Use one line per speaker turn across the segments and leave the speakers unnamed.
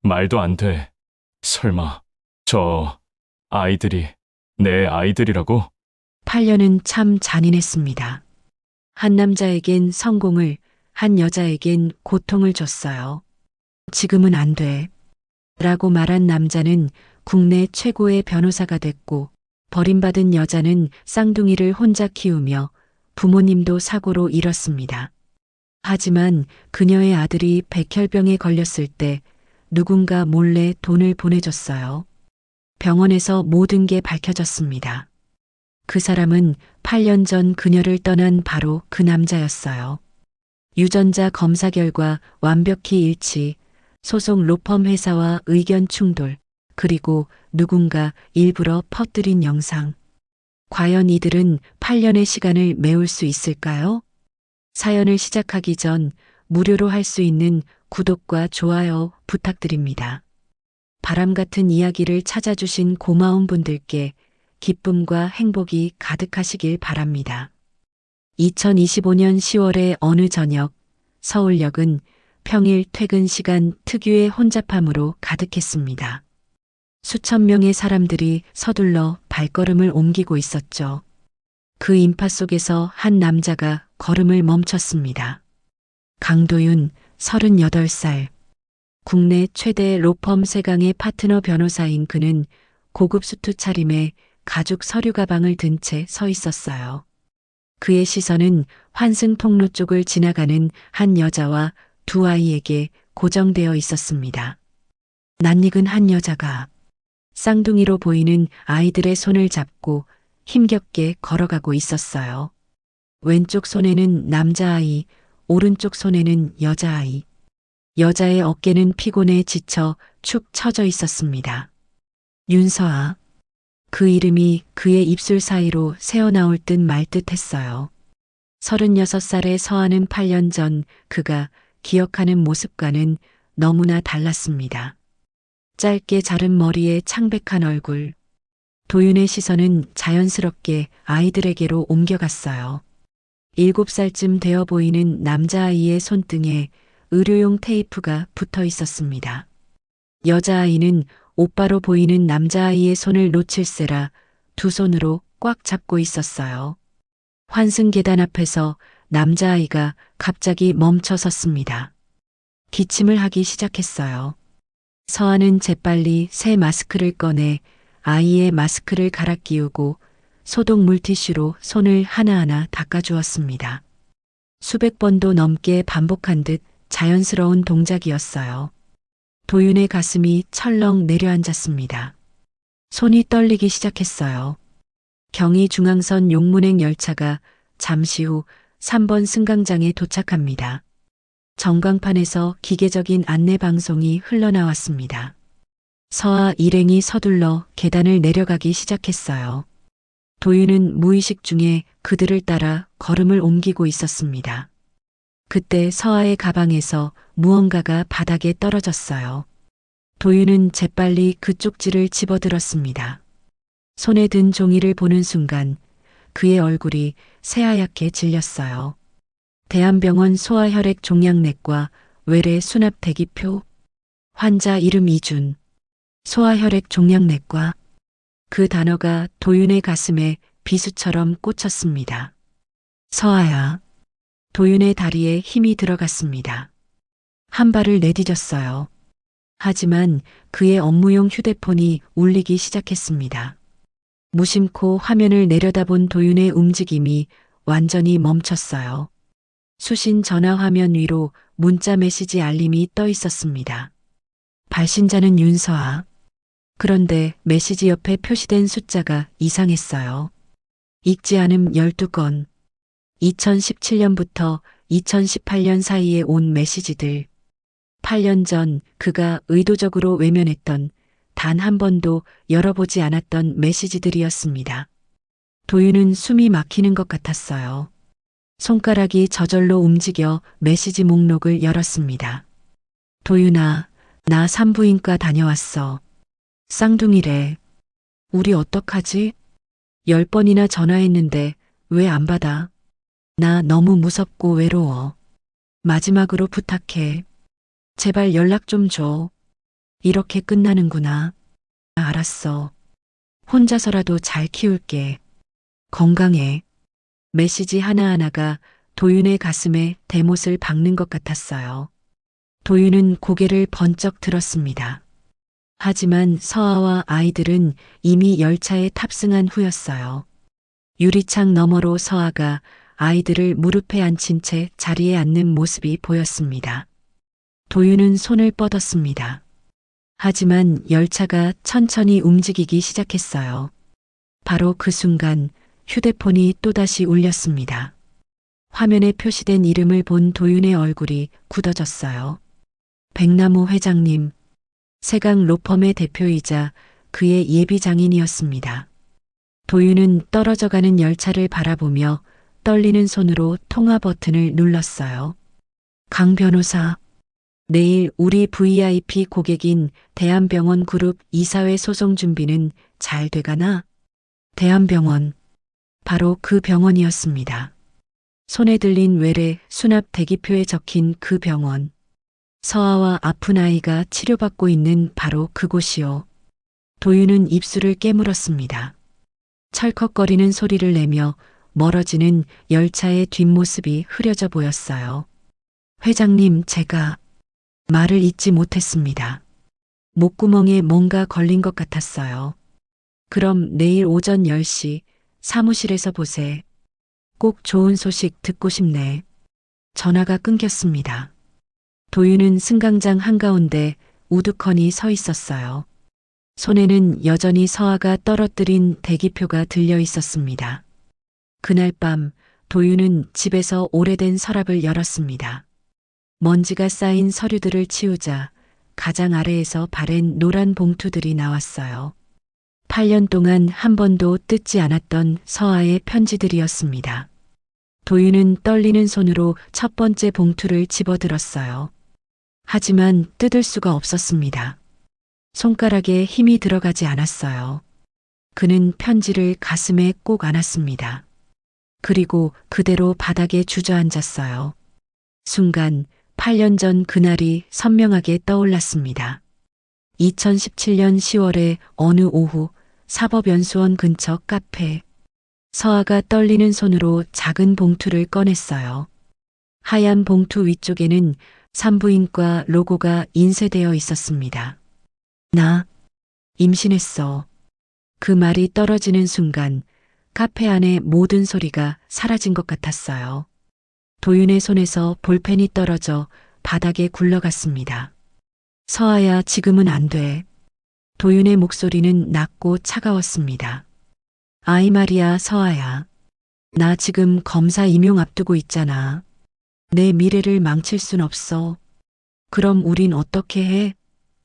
말도 안 돼. 설마, 저 아이들이 내 아이들이라고?
8년은 참 잔인했습니다. 한 남자에겐 성공을, 한 여자에겐 고통을 줬어요. 지금은 안 돼. 라고 말한 남자는 국내 최고의 변호사가 됐고, 버림받은 여자는 쌍둥이를 혼자 키우며 부모님도 사고로 잃었습니다. 하지만 그녀의 아들이 백혈병에 걸렸을 때 누군가 몰래 돈을 보내줬어요. 병원에서 모든 게 밝혀졌습니다. 그 사람은 8년 전 그녀를 떠난 바로 그 남자였어요. 유전자 검사 결과 완벽히 일치, 소속 로펌 회사와 의견 충돌, 그리고 누군가 일부러 퍼뜨린 영상. 과연 이들은 8년의 시간을 메울 수 있을까요? 사연을 시작하기 전 무료로 할 수 있는 구독과 좋아요 부탁드립니다. 바람 같은 이야기를 찾아주신 고마운 분들께 기쁨과 행복이 가득하시길 바랍니다. 2025년 10월의 어느 저녁, 서울역은 평일 퇴근 시간 특유의 혼잡함으로 가득했습니다. 수천 명의 사람들이 서둘러 발걸음을 옮기고 있었죠. 그 인파 속에서 한 남자가 걸음을 멈췄습니다. 강도윤, 38살. 국내 최대 로펌 세강의 파트너 변호사인 그는 고급 수트 차림에 가죽 서류 가방을 든 채 서 있었어요. 그의 시선은 환승 통로 쪽을 지나가는 한 여자와 두 아이에게 고정되어 있었습니다. 낯익은 한 여자가 쌍둥이로 보이는 아이들의 손을 잡고 힘겹게 걸어가고 있었어요. 왼쪽 손에는 남자아이, 오른쪽 손에는 여자아이. 여자의 어깨는 피곤해 지쳐 축 처져 있었습니다. 윤서아. 그 이름이 그의 입술 사이로 새어나올 듯 말 듯 했어요. 36살의 서아는 8년 전 그가 기억하는 모습과는 너무나 달랐습니다. 짧게 자른 머리에 창백한 얼굴. 도윤의 시선은 자연스럽게 아이들에게로 옮겨갔어요. 7살쯤 되어 보이는 남자아이의 손등에 의료용 테이프가 붙어 있었습니다. 여자아이는 오빠로 보이는 남자아이의 손을 놓칠세라 두 손으로 꽉 잡고 있었어요. 환승 계단 앞에서 남자아이가 갑자기 멈춰 섰습니다. 기침을 하기 시작했어요. 서아는 재빨리 새 마스크를 꺼내 아이의 마스크를 갈아 끼우고 소독 물티슈로 손을 하나하나 닦아주었습니다. 수백 번도 넘게 반복한 듯 자연스러운 동작이었어요. 도윤의 가슴이 철렁 내려앉았습니다. 손이 떨리기 시작했어요. 경의중앙선 용문행 열차가 잠시 후 3번 승강장에 도착합니다. 전광판에서 기계적인 안내 방송이 흘러나왔습니다. 서아 일행이 서둘러 계단을 내려가기 시작했어요. 도윤은 무의식 중에 그들을 따라 걸음을 옮기고 있었습니다. 그때 서아의 가방에서 무언가가 바닥에 떨어졌어요. 도윤은 재빨리 그 쪽지를 집어들었습니다. 손에 든 종이를 보는 순간 그의 얼굴이 새하얗게 질렸어요. 대한병원 소아혈액 종양내과 외래 수납 대기표. 환자 이름 이준. 소아혈액 종양내과. 그 단어가 도윤의 가슴에 비수처럼 꽂혔습니다. 서아야. 도윤의 다리에 힘이 들어갔습니다. 한 발을 내디뎠어요. 하지만 그의 업무용 휴대폰이 울리기 시작했습니다. 무심코 화면을 내려다본 도윤의 움직임이 완전히 멈췄어요. 수신 전화 화면 위로 문자 메시지 알림이 떠 있었습니다. 발신자는 윤서아. 그런데 메시지 옆에 표시된 숫자가 이상했어요. 읽지 않음 12건. 2017년부터 2018년 사이에 온 메시지들. 8년 전 그가 의도적으로 외면했던 단 한 번도 열어보지 않았던 메시지들이었습니다. 도윤은 숨이 막히는 것 같았어요. 손가락이 저절로 움직여 메시지 목록을 열었습니다. 도윤아, 나 산부인과 다녀왔어. 쌍둥이래. 우리 어떡하지? 10번이나 전화했는데 왜 안 받아? 나 너무 무섭고 외로워. 마지막으로 부탁해. 제발 연락 좀 줘. 이렇게 끝나는구나. 알았어. 혼자서라도 잘 키울게. 건강해. 메시지 하나하나가 도윤의 가슴에 대못을 박는 것 같았어요. 도윤은 고개를 번쩍 들었습니다. 하지만 서아와 아이들은 이미 열차에 탑승한 후였어요. 유리창 너머로 서아가 아이들을 무릎에 앉힌 채 자리에 앉는 모습이 보였습니다. 도윤은 손을 뻗었습니다. 하지만 열차가 천천히 움직이기 시작했어요. 바로 그 순간 휴대폰이 또다시 울렸습니다. 화면에 표시된 이름을 본 도윤의 얼굴이 굳어졌어요. 백나무 회장님, 세강 로펌의 대표이자 그의 예비 장인이었습니다. 도윤은 떨어져가는 열차를 바라보며 떨리는 손으로 통화 버튼을 눌렀어요. 강 변호사, 내일 우리 VIP 고객인 대한병원 그룹 이사회 소송 준비는 잘 돼가나? 대한병원, 바로 그 병원이었습니다. 손에 들린 외래 수납 대기표에 적힌 그 병원. 서아와 아픈 아이가 치료받고 있는 바로 그곳이요. 도윤은 입술을 깨물었습니다. 철컥거리는 소리를 내며 멀어지는 열차의 뒷모습이 흐려져 보였어요. 회장님, 제가 말을 잇지 못했습니다. 목구멍에 뭔가 걸린 것 같았어요. 그럼 내일 오전 10시 사무실에서 보세. 꼭 좋은 소식 듣고 싶네. 전화가 끊겼습니다. 도윤은 승강장 한가운데 우두커니 서 있었어요. 손에는 여전히 서아가 떨어뜨린 대기표가 들려 있었습니다. 그날 밤 도윤은 집에서 오래된 서랍을 열었습니다. 먼지가 쌓인 서류들을 치우자 가장 아래에서 바랜 노란 봉투들이 나왔어요. 8년 동안 한 번도 뜯지 않았던 서아의 편지들이었습니다. 도윤은 떨리는 손으로 첫 번째 봉투를 집어들었어요. 하지만 뜯을 수가 없었습니다. 손가락에 힘이 들어가지 않았어요. 그는 편지를 가슴에 꼭 안았습니다. 그리고 그대로 바닥에 주저앉았어요. 순간 8년 전 그날이 선명하게 떠올랐습니다. 2017년 10월의 어느 오후 사법연수원 근처 카페. 서아가 떨리는 손으로 작은 봉투를 꺼냈어요. 하얀 봉투 위쪽에는 산부인과 로고가 인쇄되어 있었습니다. 나 임신했어. 그 말이 떨어지는 순간 카페 안의 모든 소리가 사라진 것 같았어요. 도윤의 손에서 볼펜이 떨어져 바닥에 굴러갔습니다. 서아야, 지금은 안 돼. 도윤의 목소리는 낮고 차가웠습니다. 아이 말이야, 서아야. 나 지금 검사 임용 앞두고 있잖아. 내 미래를 망칠 순 없어. 그럼 우린 어떻게 해?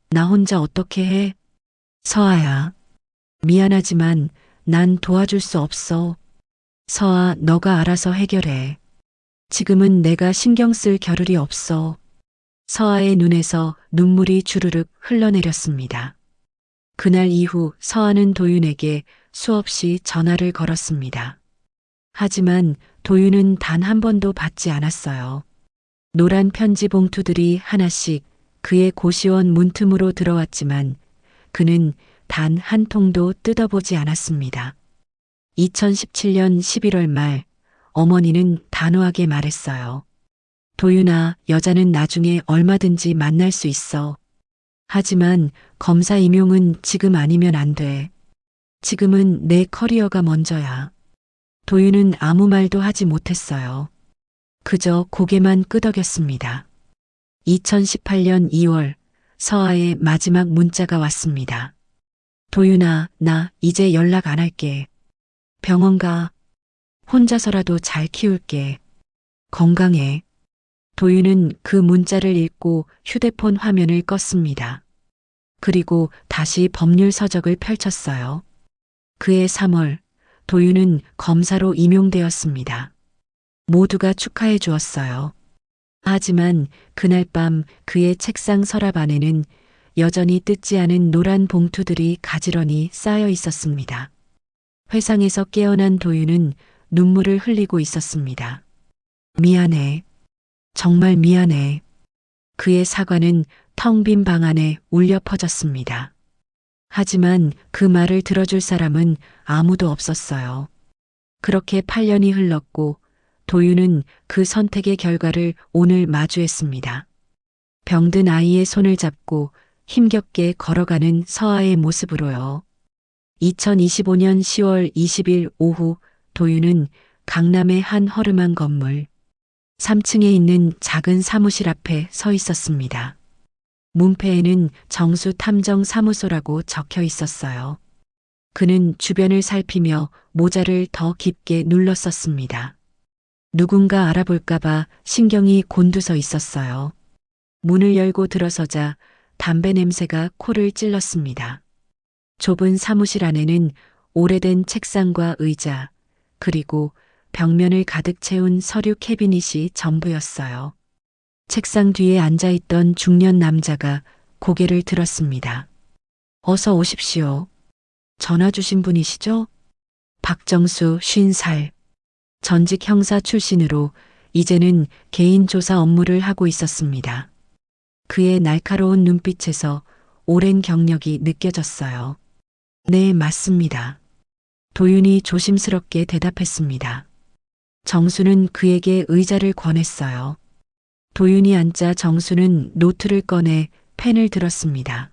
나 혼자 어떻게 해? 서아야. 미안하지만 난 도와줄 수 없어. 서아, 너가 알아서 해결해. 지금은 내가 신경 쓸 겨를이 없어. 서아의 눈에서 눈물이 주르륵 흘러내렸습니다. 그날 이후 서아는 도윤에게 수없이 전화를 걸었습니다. 하지만 도윤은 단 한 번도 받지 않았어요. 노란 편지 봉투들이 하나씩 그의 고시원 문틈으로 들어왔지만 그는 단 한 통도 뜯어보지 않았습니다. 2017년 11월 말 어머니는 단호하게 말했어요. 도윤아, 여자는 나중에 얼마든지 만날 수 있어. 하지만 검사 임용은 지금 아니면 안 돼. 지금은 내 커리어가 먼저야. 도윤은 아무 말도 하지 못했어요. 그저 고개만 끄덕였습니다. 2018년 2월 서아의 마지막 문자가 왔습니다. 도윤아, 나 이제 연락 안 할게. 병원 가. 혼자서라도 잘 키울게. 건강해. 도윤은 그 문자를 읽고 휴대폰 화면을 껐습니다. 그리고 다시 법률 서적을 펼쳤어요. 그해 3월 도윤은 검사로 임용되었습니다. 모두가 축하해 주었어요. 하지만 그날 밤 그의 책상 서랍 안에는 여전히 뜯지 않은 노란 봉투들이 가지런히 쌓여 있었습니다. 회상에서 깨어난 도윤은 눈물을 흘리고 있었습니다. 미안해. 정말 미안해. 그의 사과는 텅 빈 방 안에 울려 퍼졌습니다. 하지만 그 말을 들어줄 사람은 아무도 없었어요. 그렇게 8년이 흘렀고 도윤은 그 선택의 결과를 오늘 마주했습니다. 병든 아이의 손을 잡고 힘겹게 걸어가는 서아의 모습으로요. 2025년 10월 20일 오후 도윤은 강남의 한 허름한 건물 3층에 있는 작은 사무실 앞에 서 있었습니다. 문패에는 정수탐정사무소라고 적혀 있었어요. 그는 주변을 살피며 모자를 더 깊게 눌렀었습니다. 누군가 알아볼까봐 신경이 곤두서 있었어요. 문을 열고 들어서자 담배 냄새가 코를 찔렀습니다. 좁은 사무실 안에는 오래된 책상과 의자, 그리고 벽면을 가득 채운 서류 캐비닛이 전부였어요. 책상 뒤에 앉아있던 중년 남자가 고개를 들었습니다. 어서 오십시오. 전화 주신 분이시죠? 박정수 50살. 전직 형사 출신으로 이제는 개인 조사 업무를 하고 있었습니다. 그의 날카로운 눈빛에서 오랜 경력이 느껴졌어요. 네, 맞습니다. 도윤이 조심스럽게 대답했습니다. 정수는 그에게 의자를 권했어요. 도윤이 앉자 정수는 노트를 꺼내 펜을 들었습니다.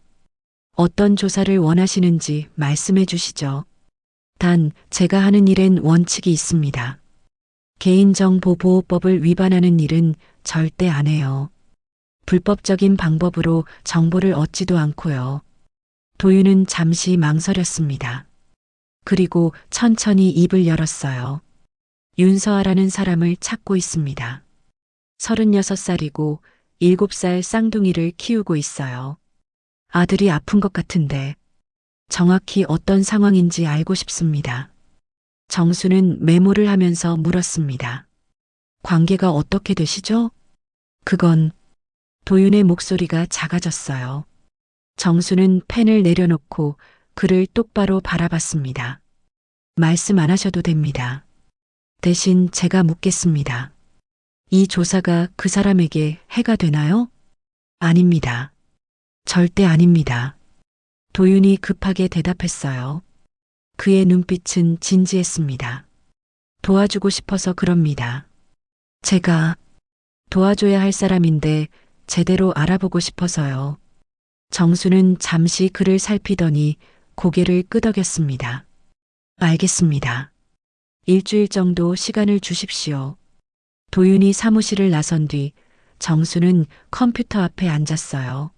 어떤 조사를 원하시는지 말씀해 주시죠. 단, 제가 하는 일엔 원칙이 있습니다. 개인정보보호법을 위반하는 일은 절대 안 해요. 불법적인 방법으로 정보를 얻지도 않고요. 도윤은 잠시 망설였습니다. 그리고 천천히 입을 열었어요. 윤서아라는 사람을 찾고 있습니다. 36살이고 7살 쌍둥이를 키우고 있어요. 아들이 아픈 것 같은데 정확히 어떤 상황인지 알고 싶습니다. 정수는 메모를 하면서 물었습니다. 관계가 어떻게 되시죠? 그건 도윤의 목소리가 작아졌어요. 정수는 펜을 내려놓고 그를 똑바로 바라봤습니다. 말씀 안 하셔도 됩니다. 대신 제가 묻겠습니다. 이 조사가 그 사람에게 해가 되나요? 아닙니다. 절대 아닙니다. 도윤이 급하게 대답했어요. 그의 눈빛은 진지했습니다. 도와주고 싶어서 그럽니다. 제가 도와줘야 할 사람인데 제대로 알아보고 싶어서요. 정수는 잠시 그를 살피더니 고개를 끄덕였습니다. 알겠습니다. 일주일 정도 시간을 주십시오. 도윤이 사무실을 나선 뒤 정수는 컴퓨터 앞에 앉았어요.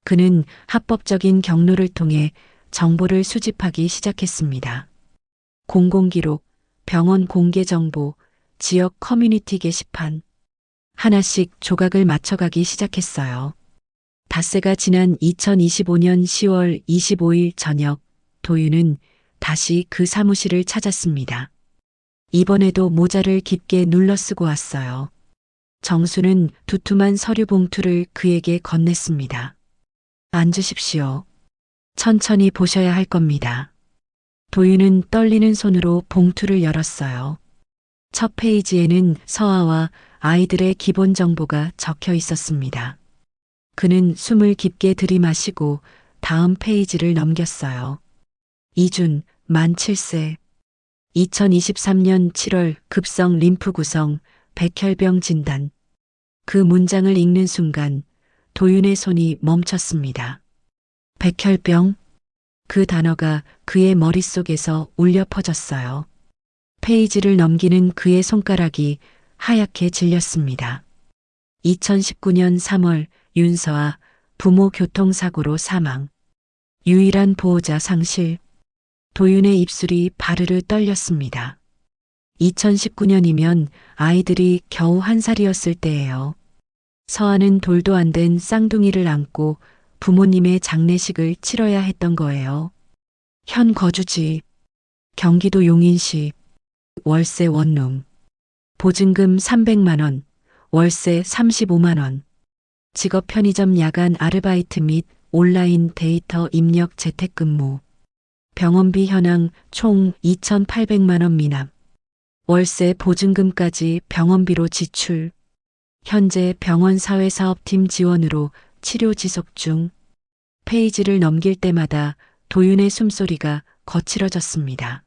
그는 합법적인 경로를 통해 정보를 수집하기 시작했습니다. 공공기록, 병원 공개 정보, 지역 커뮤니티 게시판. 하나씩 조각을 맞춰가기 시작했어요. 닷새가 지난 2025년 10월 25일 저녁, 도윤은 다시 그 사무실을 찾았습니다. 이번에도 모자를 깊게 눌러 쓰고 왔어요. 정수는 두툼한 서류 봉투를 그에게 건넸습니다. 앉으십시오. 천천히 보셔야 할 겁니다. 도윤은 떨리는 손으로 봉투를 열었어요. 첫 페이지에는 서아와 아이들의 기본 정보가 적혀 있었습니다. 그는 숨을 깊게 들이마시고 다음 페이지를 넘겼어요. 이준, 만 7세. 2023년 7월 급성 림프 구성, 백혈병 진단. 그 문장을 읽는 순간 도윤의 손이 멈췄습니다. 백혈병? 그 단어가 그의 머릿속에서 울려 퍼졌어요. 페이지를 넘기는 그의 손가락이 하얗게 질렸습니다. 2019년 3월 윤서아 부모 교통사고로 사망. 유일한 보호자 상실. 도윤의 입술이 바르르 떨렸습니다. 2019년이면 아이들이 겨우 1살이었을 때예요. 서아는 돌도 안 된 쌍둥이를 안고 부모님의 장례식을 치러야 했던 거예요. 현 거주지, 경기도 용인시, 월세 원룸, 보증금 300만 원, 월세 35만 원, 직업 편의점 야간 아르바이트 및 온라인 데이터 입력 재택근무, 병원비 현황 총 2,800만 원 미납, 월세 보증금까지 병원비로 지출, 현재 병원 사회사업팀 지원으로 치료 지속 중. 페이지를 넘길 때마다 도윤의 숨소리가 거칠어졌습니다.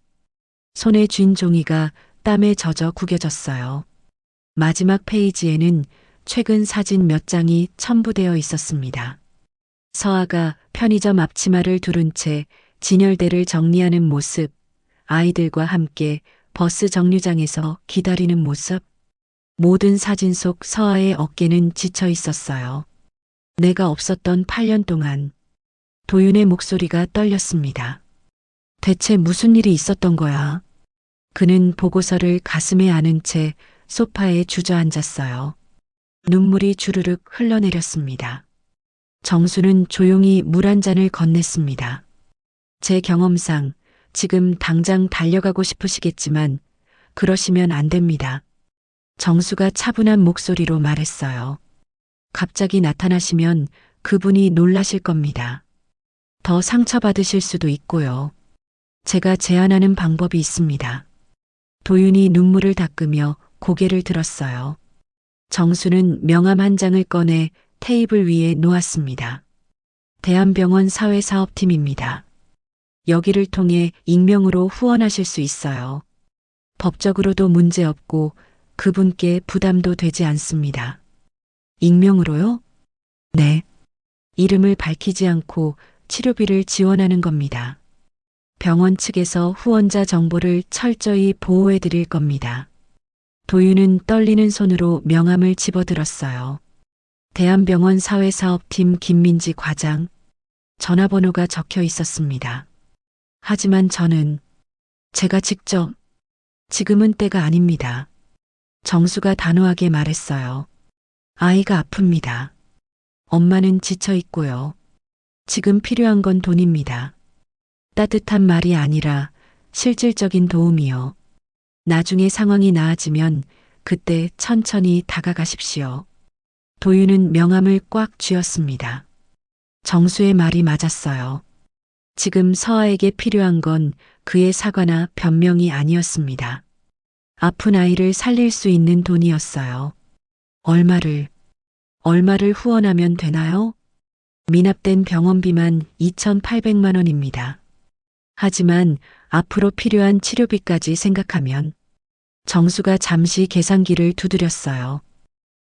손에 쥔 종이가 땀에 젖어 구겨졌어요. 마지막 페이지에는 최근 사진 몇 장이 첨부되어 있었습니다. 서아가 편의점 앞치마를 두른 채 진열대를 정리하는 모습, 아이들과 함께 버스 정류장에서 기다리는 모습. 모든 사진 속 서아의 어깨는 지쳐 있었어요. 내가 없었던 8년 동안 도윤의 목소리가 떨렸습니다. 대체 무슨 일이 있었던 거야? 그는 보고서를 가슴에 안은 채 소파에 주저앉았어요. 눈물이 주르륵 흘러내렸습니다. 정수는 조용히 물 한 잔을 건넸습니다. 제 경험상 지금 당장 달려가고 싶으시겠지만 그러시면 안 됩니다. 정수가 차분한 목소리로 말했어요. 갑자기 나타나시면 그분이 놀라실 겁니다. 더 상처받으실 수도 있고요. 제가 제안하는 방법이 있습니다. 도윤이 눈물을 닦으며 고개를 들었어요. 정수는 명함 한 장을 꺼내 테이블 위에 놓았습니다. 대한병원 사회사업팀입니다. 여기를 통해 익명으로 후원하실 수 있어요. 법적으로도 문제없고 그분께 부담도 되지 않습니다. 익명으로요? 네. 이름을 밝히지 않고 치료비를 지원하는 겁니다. 병원 측에서 후원자 정보를 철저히 보호해 드릴 겁니다. 도윤은 떨리는 손으로 명함을 집어들었어요. 대한병원 사회사업팀 김민지 과장. 전화번호가 적혀 있었습니다. 하지만 저는 제가 직접 지금은 때가 아닙니다. 정수가 단호하게 말했어요. 아이가 아픕니다. 엄마는 지쳐 있고요. 지금 필요한 건 돈입니다. 따뜻한 말이 아니라 실질적인 도움이요. 나중에 상황이 나아지면 그때 천천히 다가가십시오. 도윤은 명함을 꽉 쥐었습니다. 정수의 말이 맞았어요. 지금 서아에게 필요한 건 그의 사과나 변명이 아니었습니다. 아픈 아이를 살릴 수 있는 돈이었어요. 얼마를 후원하면 되나요? 미납된 병원비만 2,800만 원입니다. 하지만 앞으로 필요한 치료비까지 생각하면 정수가 잠시 계산기를 두드렸어요.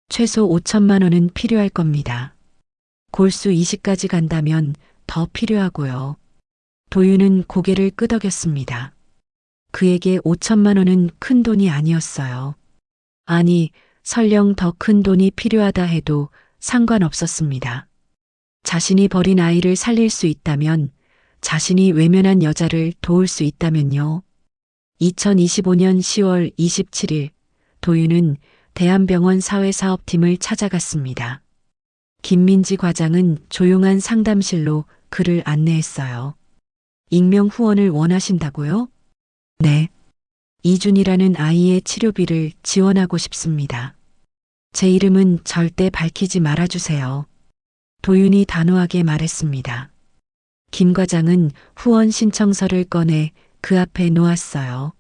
최소 5천만 원은 필요할 겁니다. 골수 이식까지 간다면 더 필요하고요. 도윤은 고개를 끄덕였습니다. 그에게 5천만 원은 큰 돈이 아니었어요. 아니, 설령 더 큰 돈이 필요하다 해도 상관없었습니다. 자신이 버린 아이를 살릴 수 있다면, 자신이 외면한 여자를 도울 수 있다면요. 2025년 10월 27일, 도윤은 대한병원 사회사업팀을 찾아갔습니다. 김민지 과장은 조용한 상담실로 그를 안내했어요. 익명 후원을 원하신다고요? 네. 이준이라는 아이의 치료비를 지원하고 싶습니다. 제 이름은 절대 밝히지 말아주세요. 도윤이 단호하게 말했습니다. 김 과장은 후원 신청서를 꺼내 그 앞에 놓았어요.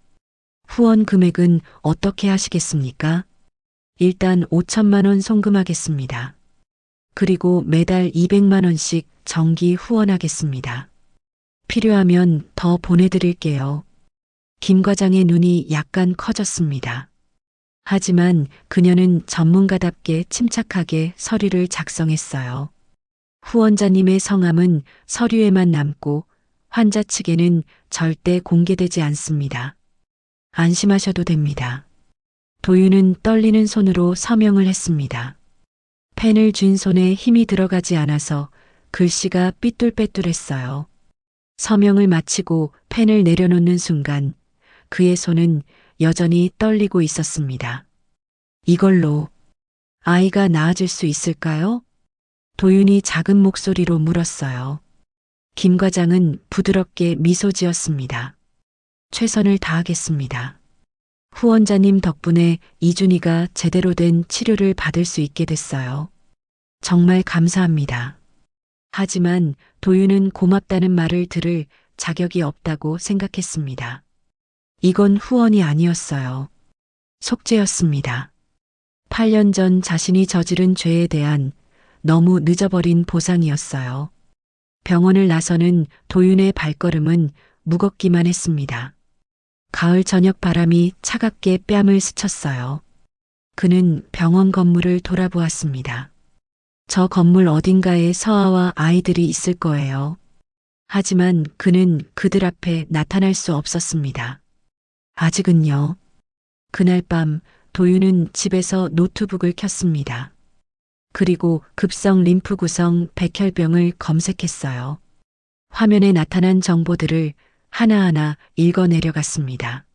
후원 금액은 어떻게 하시겠습니까? 일단 5천만 원 송금하겠습니다. 그리고 매달 200만 원씩 정기 후원하겠습니다. 필요하면 더 보내드릴게요. 김 과장의 눈이 약간 커졌습니다. 하지만 그녀는 전문가답게 침착하게 서류를 작성했어요. 후원자님의 성함은 서류에만 남고 환자 측에는 절대 공개되지 않습니다. 안심하셔도 됩니다. 도윤은 떨리는 손으로 서명을 했습니다. 펜을 쥔 손에 힘이 들어가지 않아서 글씨가 삐뚤빼뚤했어요. 서명을 마치고 펜을 내려놓는 순간 그의 손은 여전히 떨리고 있었습니다. 이걸로 아이가 나아질 수 있을까요? 도윤이 작은 목소리로 물었어요. 김 과장은 부드럽게 미소 지었습니다. 최선을 다하겠습니다. 후원자님 덕분에 이준이가 제대로 된 치료를 받을 수 있게 됐어요. 정말 감사합니다. 하지만 도윤은 고맙다는 말을 들을 자격이 없다고 생각했습니다. 이건 후원이 아니었어요. 속죄였습니다. 8년 전 자신이 저지른 죄에 대한 너무 늦어버린 보상이었어요. 병원을 나서는 도윤의 발걸음은 무겁기만 했습니다. 가을 저녁 바람이 차갑게 뺨을 스쳤어요. 그는 병원 건물을 돌아보았습니다. 저 건물 어딘가에 서아와 아이들이 있을 거예요. 하지만 그는 그들 앞에 나타날 수 없었습니다. 아직은요. 그날 밤 도윤은 집에서 노트북을 켰습니다. 그리고 급성 림프 구성 백혈병을 검색했어요. 화면에 나타난 정보들을 하나하나 읽어 내려갔습니다.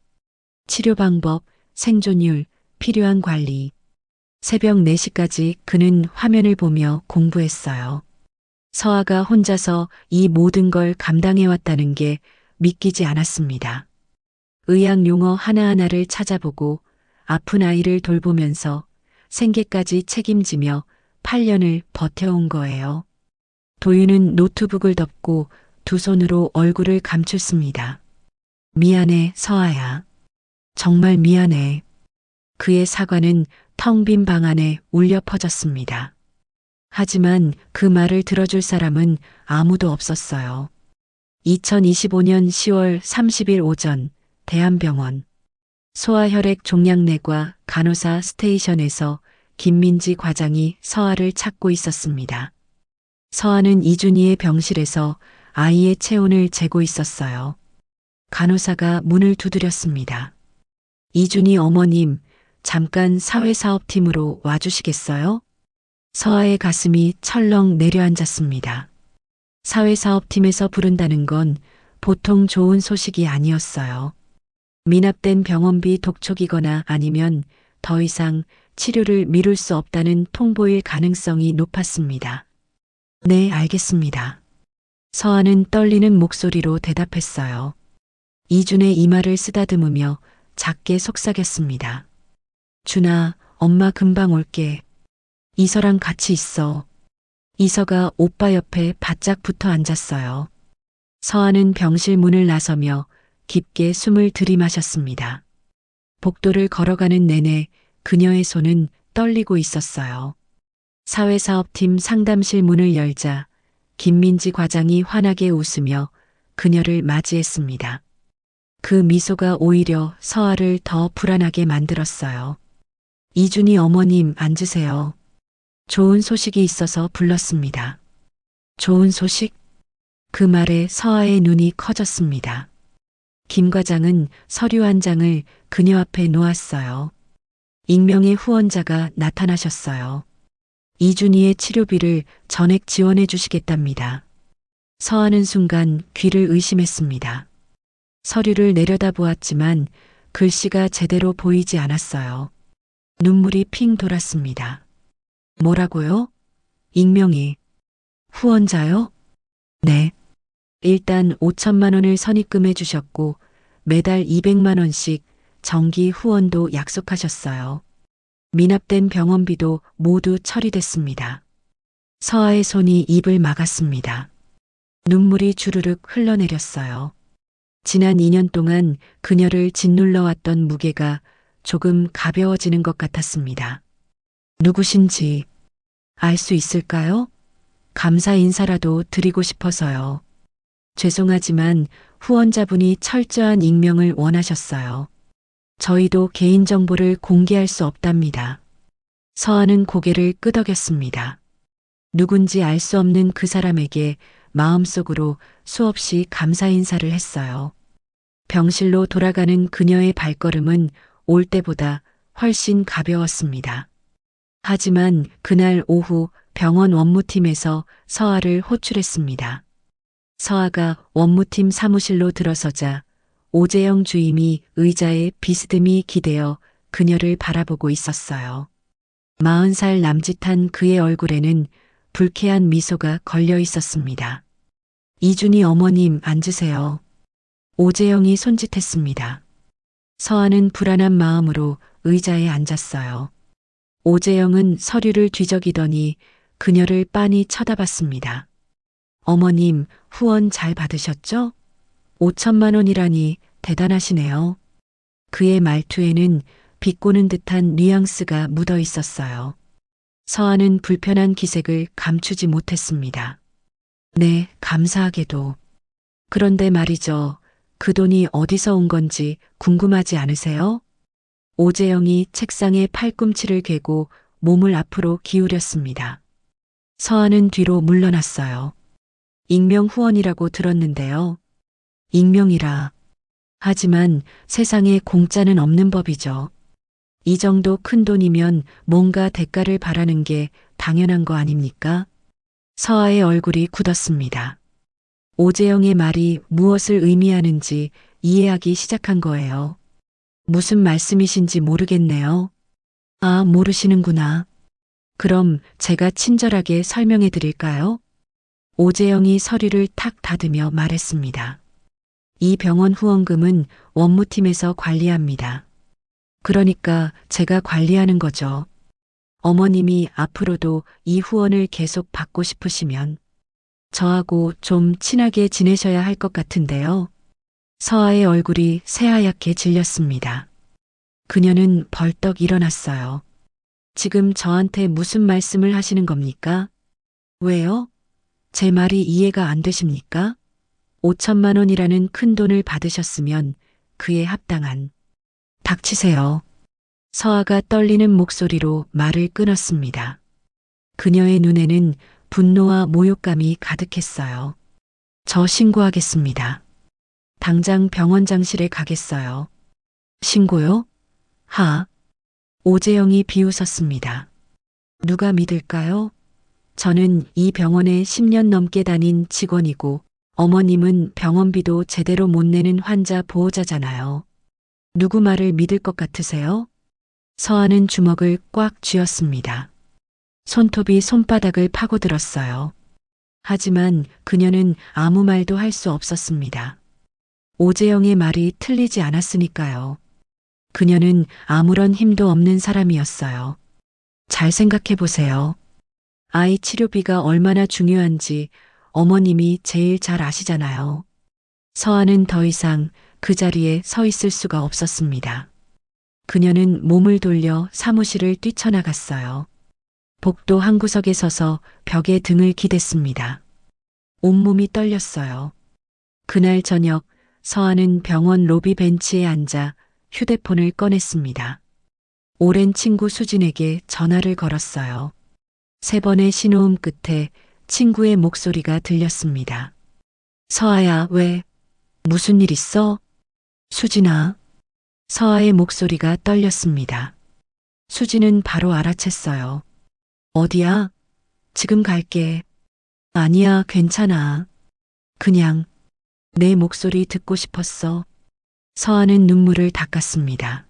치료 방법, 생존율, 필요한 관리. 새벽 4시까지 그는 화면을 보며 공부했어요. 서아가 혼자서 이 모든 걸 감당해왔다는 게 믿기지 않았습니다. 의학 용어 하나하나를 찾아보고 아픈 아이를 돌보면서 생계까지 책임지며 8년을 버텨온 거예요. 도윤은 노트북을 덮고 두 손으로 얼굴을 감췄습니다. 미안해, 서아야. 정말 미안해. 그의 사과는 텅 빈 방 안에 울려 퍼졌습니다. 하지만 그 말을 들어줄 사람은 아무도 없었어요. 2025년 10월 30일 오전 대한병원 소아혈액 종양내과 간호사 스테이션에서 김민지 과장이 서아를 찾고 있었습니다. 서아는 이준희의 병실에서 아이의 체온을 재고 있었어요. 간호사가 문을 두드렸습니다. 이준희 어머님, 잠깐 사회사업팀으로 와주시겠어요? 서아의 가슴이 철렁 내려앉았습니다. 사회사업팀에서 부른다는 건 보통 좋은 소식이 아니었어요. 미납된 병원비 독촉이거나 아니면 더 이상 치료를 미룰 수 없다는 통보일 가능성이 높았습니다. 네, 알겠습니다. 서아는 떨리는 목소리로 대답했어요. 이준의 이마를 쓰다듬으며 작게 속삭였습니다. 준아, 엄마 금방 올게. 이서랑 같이 있어. 이서가 오빠 옆에 바짝 붙어 앉았어요. 서아는 병실 문을 나서며 깊게 숨을 들이마셨습니다. 복도를 걸어가는 내내 그녀의 손은 떨리고 있었어요. 사회사업팀 상담실 문을 열자 김민지 과장이 환하게 웃으며 그녀를 맞이했습니다. 그 미소가 오히려 서아를 더 불안하게 만들었어요. 이준희 어머님 앉으세요. 좋은 소식이 있어서 불렀습니다. 좋은 소식? 그 말에 서아의 눈이 커졌습니다. 김 과장은 서류 한 장을 그녀 앞에 놓았어요. 익명의 후원자가 나타나셨어요. 이준희의 치료비를 전액 지원해 주시겠답니다. 서아는 순간 귀를 의심했습니다. 서류를 내려다보았지만 글씨가 제대로 보이지 않았어요. 눈물이 핑 돌았습니다. 뭐라고요? 익명이. 후원자요? 네. 일단 5천만 원을 선입금해 주셨고 매달 200만 원씩 정기 후원도 약속하셨어요. 미납된 병원비도 모두 처리됐습니다. 서아의 손이 입을 막았습니다. 눈물이 주르륵 흘러내렸어요. 지난 2년 동안 그녀를 짓눌러왔던 무게가 조금 가벼워지는 것 같았습니다. 누구신지 알 수 있을까요? 감사 인사라도 드리고 싶어서요. 죄송하지만 후원자분이 철저한 익명을 원하셨어요. 저희도 개인정보를 공개할 수 없답니다. 서아는 고개를 끄덕였습니다. 누군지 알 수 없는 그 사람에게 마음속으로 수없이 감사 인사를 했어요. 병실로 돌아가는 그녀의 발걸음은 올 때보다 훨씬 가벼웠습니다. 하지만 그날 오후 병원 원무팀에서 서아를 호출했습니다. 서아가 원무팀 사무실로 들어서자 오재영 주임이 의자에 비스듬히 기대어 그녀를 바라보고 있었어요. 40살 남짓한 그의 얼굴에는 불쾌한 미소가 걸려 있었습니다. 이준희 어머님 앉으세요. 오재영이 손짓했습니다. 서아는 불안한 마음으로 의자에 앉았어요. 오재영은 서류를 뒤적이더니 그녀를 빤히 쳐다봤습니다. 어머님, 후원 잘 받으셨죠? 5천만 원이라니 대단하시네요. 그의 말투에는 비꼬는 듯한 뉘앙스가 묻어 있었어요. 서한은 불편한 기색을 감추지 못했습니다. 네, 감사하게도. 그런데 말이죠. 그 돈이 어디서 온 건지 궁금하지 않으세요? 오재영이 책상에 팔꿈치를 괴고 몸을 앞으로 기울였습니다. 서한은 뒤로 물러났어요. 익명 후원이라고 들었는데요. 익명이라. 하지만 세상에 공짜는 없는 법이죠. 이 정도 큰 돈이면 뭔가 대가를 바라는 게 당연한 거 아닙니까? 서아의 얼굴이 굳었습니다. 오재영의 말이 무엇을 의미하는지 이해하기 시작한 거예요. 무슨 말씀이신지 모르겠네요. 아, 모르시는구나. 그럼 제가 친절하게 설명해 드릴까요? 오재영이 서류를 탁 닫으며 말했습니다. 이 병원 후원금은 원무팀에서 관리합니다. 그러니까 제가 관리하는 거죠. 어머님이 앞으로도 이 후원을 계속 받고 싶으시면 저하고 좀 친하게 지내셔야 할 것 같은데요. 서아의 얼굴이 새하얗게 질렸습니다. 그녀는 벌떡 일어났어요. 지금 저한테 무슨 말씀을 하시는 겁니까? 왜요? 제 말이 이해가 안 되십니까? 5천만 원이라는 큰 돈을 받으셨으면 그에 합당한. 닥치세요. 서아가 떨리는 목소리로 말을 끊었습니다. 그녀의 눈에는 분노와 모욕감이 가득했어요. 저 신고하겠습니다. 당장 병원장실에 가겠어요. 신고요? 하. 오재영이 비웃었습니다. 누가 믿을까요? 저는 이 병원에 10년 넘게 다닌 직원이고 어머님은 병원비도 제대로 못 내는 환자 보호자잖아요. 누구 말을 믿을 것 같으세요? 서아는 주먹을 꽉 쥐었습니다. 손톱이 손바닥을 파고들었어요. 하지만 그녀는 아무 말도 할 수 없었습니다. 오재영의 말이 틀리지 않았으니까요. 그녀는 아무런 힘도 없는 사람이었어요. 잘 생각해 보세요. 아이 치료비가 얼마나 중요한지 어머님이 제일 잘 아시잖아요. 서아는 더 이상 그 자리에 서 있을 수가 없었습니다. 그녀는 몸을 돌려 사무실을 뛰쳐나갔어요. 복도 한 구석에 서서 벽에 등을 기댔습니다. 온몸이 떨렸어요. 그날 저녁 서아는 병원 로비 벤치에 앉아 휴대폰을 꺼냈습니다. 오랜 친구 수진에게 전화를 걸었어요. 3번의 신호음 끝에 친구의 목소리가 들렸습니다. 서아야, 왜? 무슨 일 있어? 수진아. 서아의 목소리가 떨렸습니다. 수진은 바로 알아챘어요. 어디야? 지금 갈게. 아니야, 괜찮아. 그냥 내 목소리 듣고 싶었어. 서아는 눈물을 닦았습니다.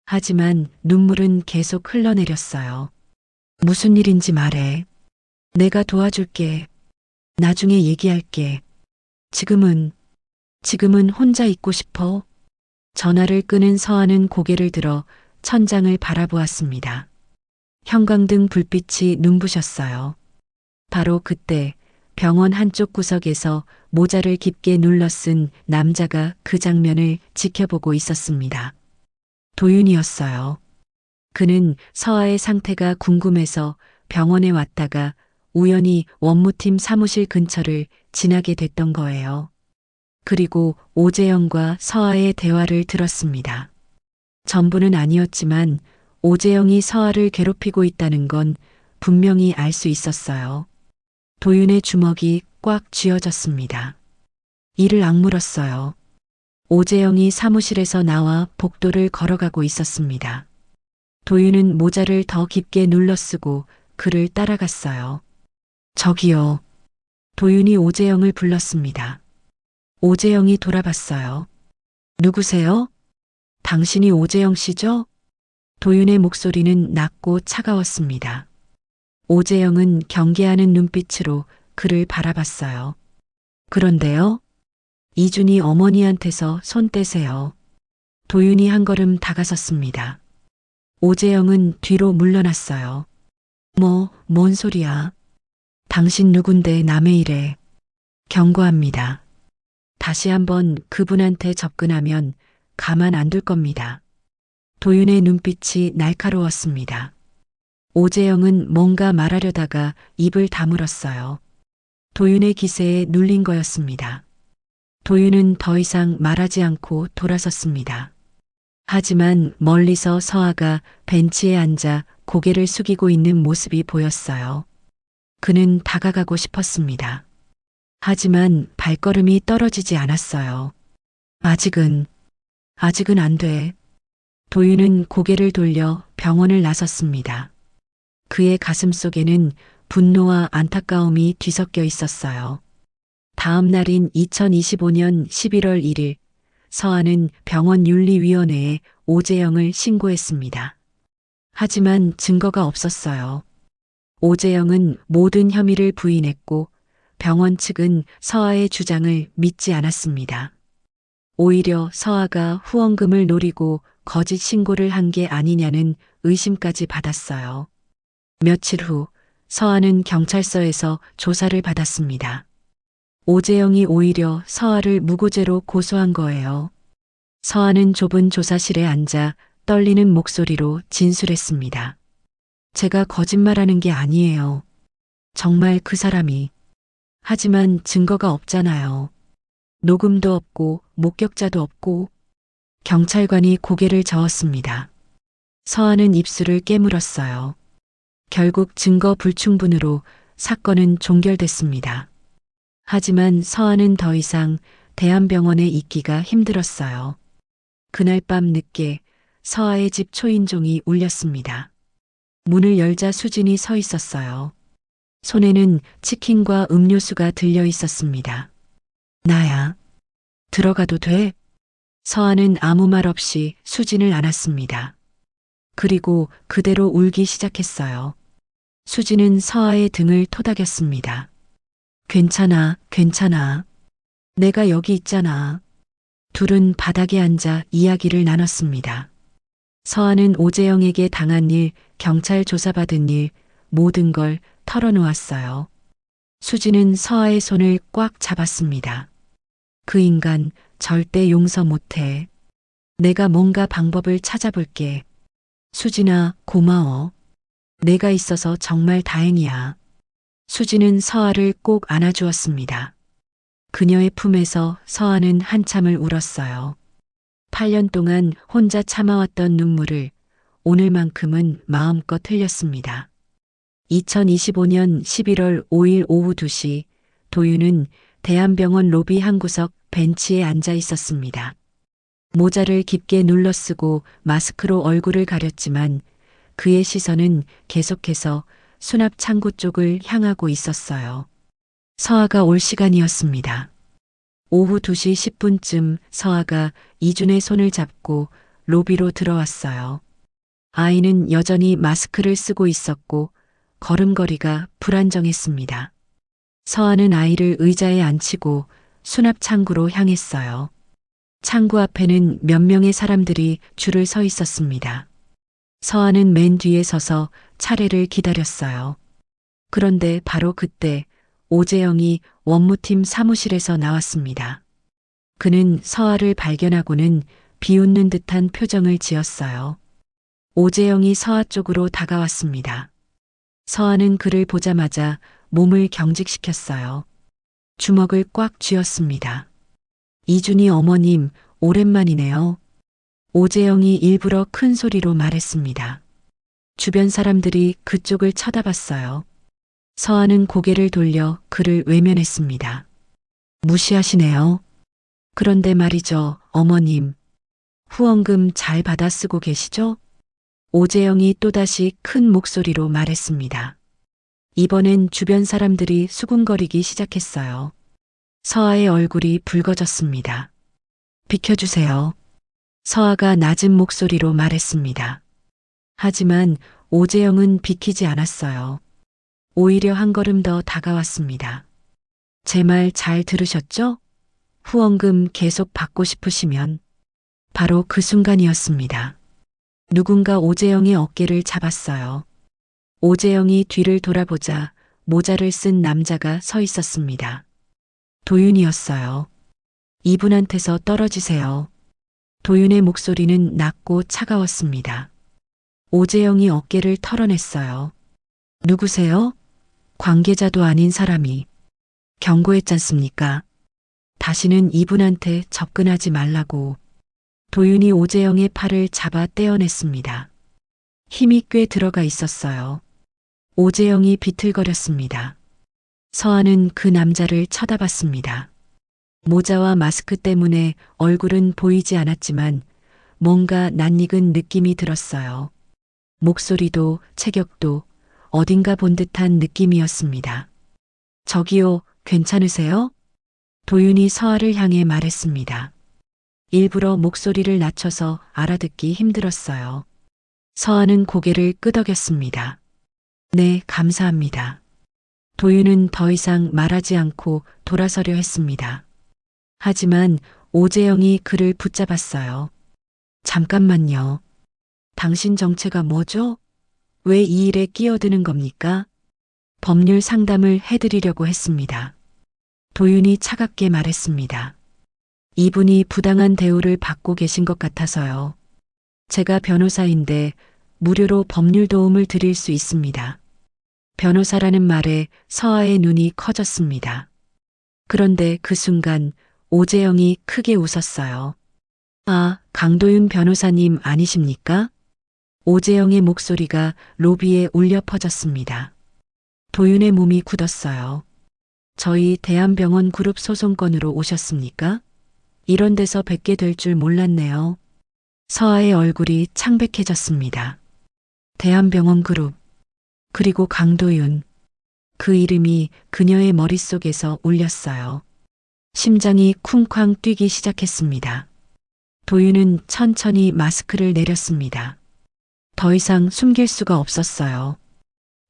하지만 눈물은 계속 흘러내렸어요. 무슨 일인지 말해. 내가 도와줄게. 나중에 얘기할게. 지금은 혼자 있고 싶어. 전화를 끊은 서아는 고개를 들어 천장을 바라보았습니다. 형광등 불빛이 눈부셨어요. 바로 그때 병원 한쪽 구석에서 모자를 깊게 눌러 쓴 남자가 그 장면을 지켜보고 있었습니다. 도윤이었어요. 그는 서아의 상태가 궁금해서 병원에 왔다가 우연히 원무팀 사무실 근처를 지나게 됐던 거예요. 그리고 오재영과 서아의 대화를 들었습니다. 전부는 아니었지만 오재영이 서아를 괴롭히고 있다는 건 분명히 알 수 있었어요. 도윤의 주먹이 꽉 쥐어졌습니다. 이를 악물었어요. 오재영이 사무실에서 나와 복도를 걸어가고 있었습니다. 도윤은 모자를 더 깊게 눌러 쓰고 그를 따라갔어요. 저기요. 도윤이 오재영을 불렀습니다. 오재영이 돌아봤어요. 누구세요? 당신이 오재영 씨죠? 도윤의 목소리는 낮고 차가웠습니다. 오재영은 경계하는 눈빛으로 그를 바라봤어요. 그런데요? 이준이 어머니한테서 손 떼세요. 도윤이 한 걸음 다가섰습니다. 오재영은 뒤로 물러났어요. 뭔 소리야. 당신 누군데 남의 일에. 경고합니다. 다시 한번 그분한테 접근하면 가만 안 둘 겁니다. 도윤의 눈빛이 날카로웠습니다. 오재영은 뭔가 말하려다가 입을 다물었어요. 도윤의 기세에 눌린 거였습니다. 도윤은 더 이상 말하지 않고 돌아섰습니다. 하지만 멀리서 서아가 벤치에 앉아 고개를 숙이고 있는 모습이 보였어요. 그는 다가가고 싶었습니다. 하지만 발걸음이 떨어지지 않았어요. 아직은 안 돼. 도윤은 고개를 돌려 병원을 나섰습니다. 그의 가슴 속에는 분노와 안타까움이 뒤섞여 있었어요. 다음 날인 2025년 11월 1일, 서아는 병원윤리위원회에 오재영을 신고했습니다. 하지만 증거가 없었어요. 오재영은 모든 혐의를 부인했고 병원 측은 서아의 주장을 믿지 않았습니다. 오히려 서아가 후원금을 노리고 거짓 신고를 한 게 아니냐는 의심까지 받았어요. 며칠 후 서아는 경찰서에서 조사를 받았습니다. 오재영이 오히려 서아를 무고죄로 고소한 거예요. 서아는 좁은 조사실에 앉아 떨리는 목소리로 진술했습니다. 제가 거짓말하는 게 아니에요. 정말 그 사람이. 하지만 증거가 없잖아요. 녹음도 없고 목격자도 없고. 경찰관이 고개를 저었습니다. 서아는 입술을 깨물었어요. 결국 증거 불충분으로 사건은 종결됐습니다. 하지만 서아는 더 이상 대한병원에 있기가 힘들었어요. 그날 밤 늦게 서아의 집 초인종이 울렸습니다. 문을 열자 수진이 서 있었어요. 손에는 치킨과 음료수가 들려 있었습니다. 나야. 들어가도 돼? 서아는 아무 말 없이 수진을 안았습니다. 그리고 그대로 울기 시작했어요. 수진은 서아의 등을 토닥였습니다. 괜찮아, 괜찮아. 내가 여기 있잖아. 둘은 바닥에 앉아 이야기를 나눴습니다. 서아는 오재영에게 당한 일, 경찰 조사받은 일, 모든 걸 털어놓았어요. 수진은 서아의 손을 꽉 잡았습니다. 그 인간 절대 용서 못해. 내가 뭔가 방법을 찾아볼게. 수진아, 고마워. 내가 있어서 정말 다행이야. 수진은 서아를 꼭 안아주었습니다. 그녀의 품에서 서아는 한참을 울었어요. 8년 동안 혼자 참아왔던 눈물을 오늘만큼은 마음껏 흘렸습니다. 2025년 11월 5일 오후 2시 도윤은 대한병원 로비 한 구석 벤치에 앉아 있었습니다. 모자를 깊게 눌러쓰고 마스크로 얼굴을 가렸지만 그의 시선은 계속해서 수납 창고 쪽을 향하고 있었어요. 서아가 올 시간이었습니다. 오후 2시 10분쯤 서아가 이준의 손을 잡고 로비로 들어왔어요. 아이는 여전히 마스크를 쓰고 있었고 걸음걸이가 불안정했습니다. 서아는 아이를 의자에 앉히고 수납 창구로 향했어요. 창구 앞에는 몇 명의 사람들이 줄을 서 있었습니다. 서아는 맨 뒤에 서서 차례를 기다렸어요. 그런데 바로 그때 오재영이 원무팀 사무실에서 나왔습니다. 그는 서아를 발견하고는 비웃는 듯한 표정을 지었어요. 오재영이 서아 쪽으로 다가왔습니다. 서아는 그를 보자마자 몸을 경직시켰어요. 주먹을 꽉 쥐었습니다. 이준이 어머님, 오랜만이네요. 오재영이 일부러 큰 소리로 말했습니다. 주변 사람들이 그쪽을 쳐다봤어요. 서아는 고개를 돌려 그를 외면했습니다. 무시하시네요. 그런데 말이죠, 어머님. 후원금 잘 받아 쓰고 계시죠? 오재영이 또다시 큰 목소리로 말했습니다. 이번엔 주변 사람들이 수군거리기 시작했어요. 서아의 얼굴이 붉어졌습니다. 비켜주세요. 서아가 낮은 목소리로 말했습니다. 하지만 오재영은 비키지 않았어요. 오히려 한 걸음 더 다가왔습니다. 제 말 잘 들으셨죠? 후원금 계속 받고 싶으시면. 바로 그 순간이었습니다. 누군가 오재영의 어깨를 잡았어요. 오재영이 뒤를 돌아보자 모자를 쓴 남자가 서 있었습니다. 도윤이었어요. 이분한테서 떨어지세요. 도윤의 목소리는 낮고 차가웠습니다. 오재영이 어깨를 털어냈어요. 누구세요? 관계자도 아닌 사람이. 경고했잖습니까? 다시는 이분한테 접근하지 말라고. 도윤이 오재영의 팔을 잡아 떼어냈습니다. 힘이 꽤 들어가 있었어요. 오재영이 비틀거렸습니다. 서아는 그 남자를 쳐다봤습니다. 모자와 마스크 때문에 얼굴은 보이지 않았지만 뭔가 낯익은 느낌이 들었어요. 목소리도 체격도 어딘가 본 듯한 느낌이었습니다. 저기요, 괜찮으세요? 도윤이 서아를 향해 말했습니다. 일부러 목소리를 낮춰서 알아듣기 힘들었어요. 서아는 고개를 끄덕였습니다. 네, 감사합니다. 도윤은 더 이상 말하지 않고 돌아서려 했습니다. 하지만 오재영이 그를 붙잡았어요. 잠깐만요. 당신 정체가 뭐죠? 왜 이 일에 끼어드는 겁니까? 법률 상담을 해드리려고 했습니다. 도윤이 차갑게 말했습니다. 이분이 부당한 대우를 받고 계신 것 같아서요. 제가 변호사인데 무료로 법률 도움을 드릴 수 있습니다. 변호사라는 말에 서아의 눈이 커졌습니다. 그런데 그 순간 오재영이 크게 웃었어요. 아, 강도윤 변호사님 아니십니까? 오재영의 목소리가 로비에 울려 퍼졌습니다. 도윤의 몸이 굳었어요. 저희 대한병원 그룹 소송건으로 오셨습니까? 이런 데서 뵙게 될 줄 몰랐네요. 서아의 얼굴이 창백해졌습니다. 대한병원 그룹, 그리고 강도윤. 그 이름이 그녀의 머릿속에서 울렸어요. 심장이 쿵쾅 뛰기 시작했습니다. 도윤은 천천히 마스크를 내렸습니다. 더 이상 숨길 수가 없었어요.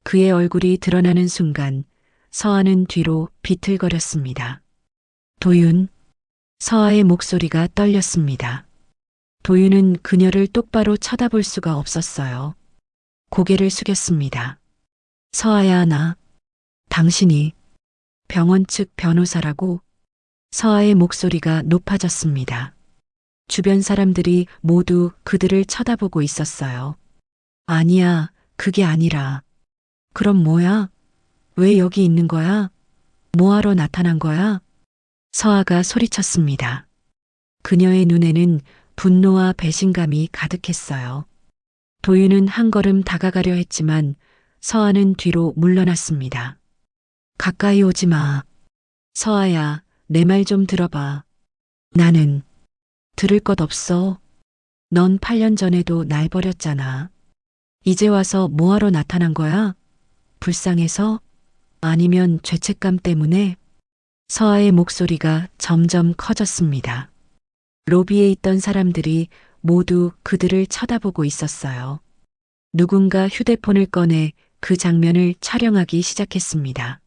그의 얼굴이 드러나는 순간 서아는 뒤로 비틀거렸습니다. 도윤. 서아의 목소리가 떨렸습니다. 도윤은 그녀를 똑바로 쳐다볼 수가 없었어요. 고개를 숙였습니다. 서아야, 당신이 병원 측 변호사라고? 서아의 목소리가 높아졌습니다. 주변 사람들이 모두 그들을 쳐다보고 있었어요. 아니야, 그게 아니라. 그럼 뭐야? 왜 여기 있는 거야? 뭐하러 나타난 거야? 서아가 소리쳤습니다. 그녀의 눈에는 분노와 배신감이 가득했어요. 도윤은 한 걸음 다가가려 했지만 서아는 뒤로 물러났습니다. 가까이 오지 마. 서아야, 내 말 좀 들어봐. 나는 들을 것 없어. 넌 8년 전에도 날 버렸잖아. 이제 와서 뭐하러 나타난 거야? 불쌍해서? 아니면 죄책감 때문에? 서아의 목소리가 점점 커졌습니다. 로비에 있던 사람들이 모두 그들을 쳐다보고 있었어요. 누군가 휴대폰을 꺼내 그 장면을 촬영하기 시작했습니다.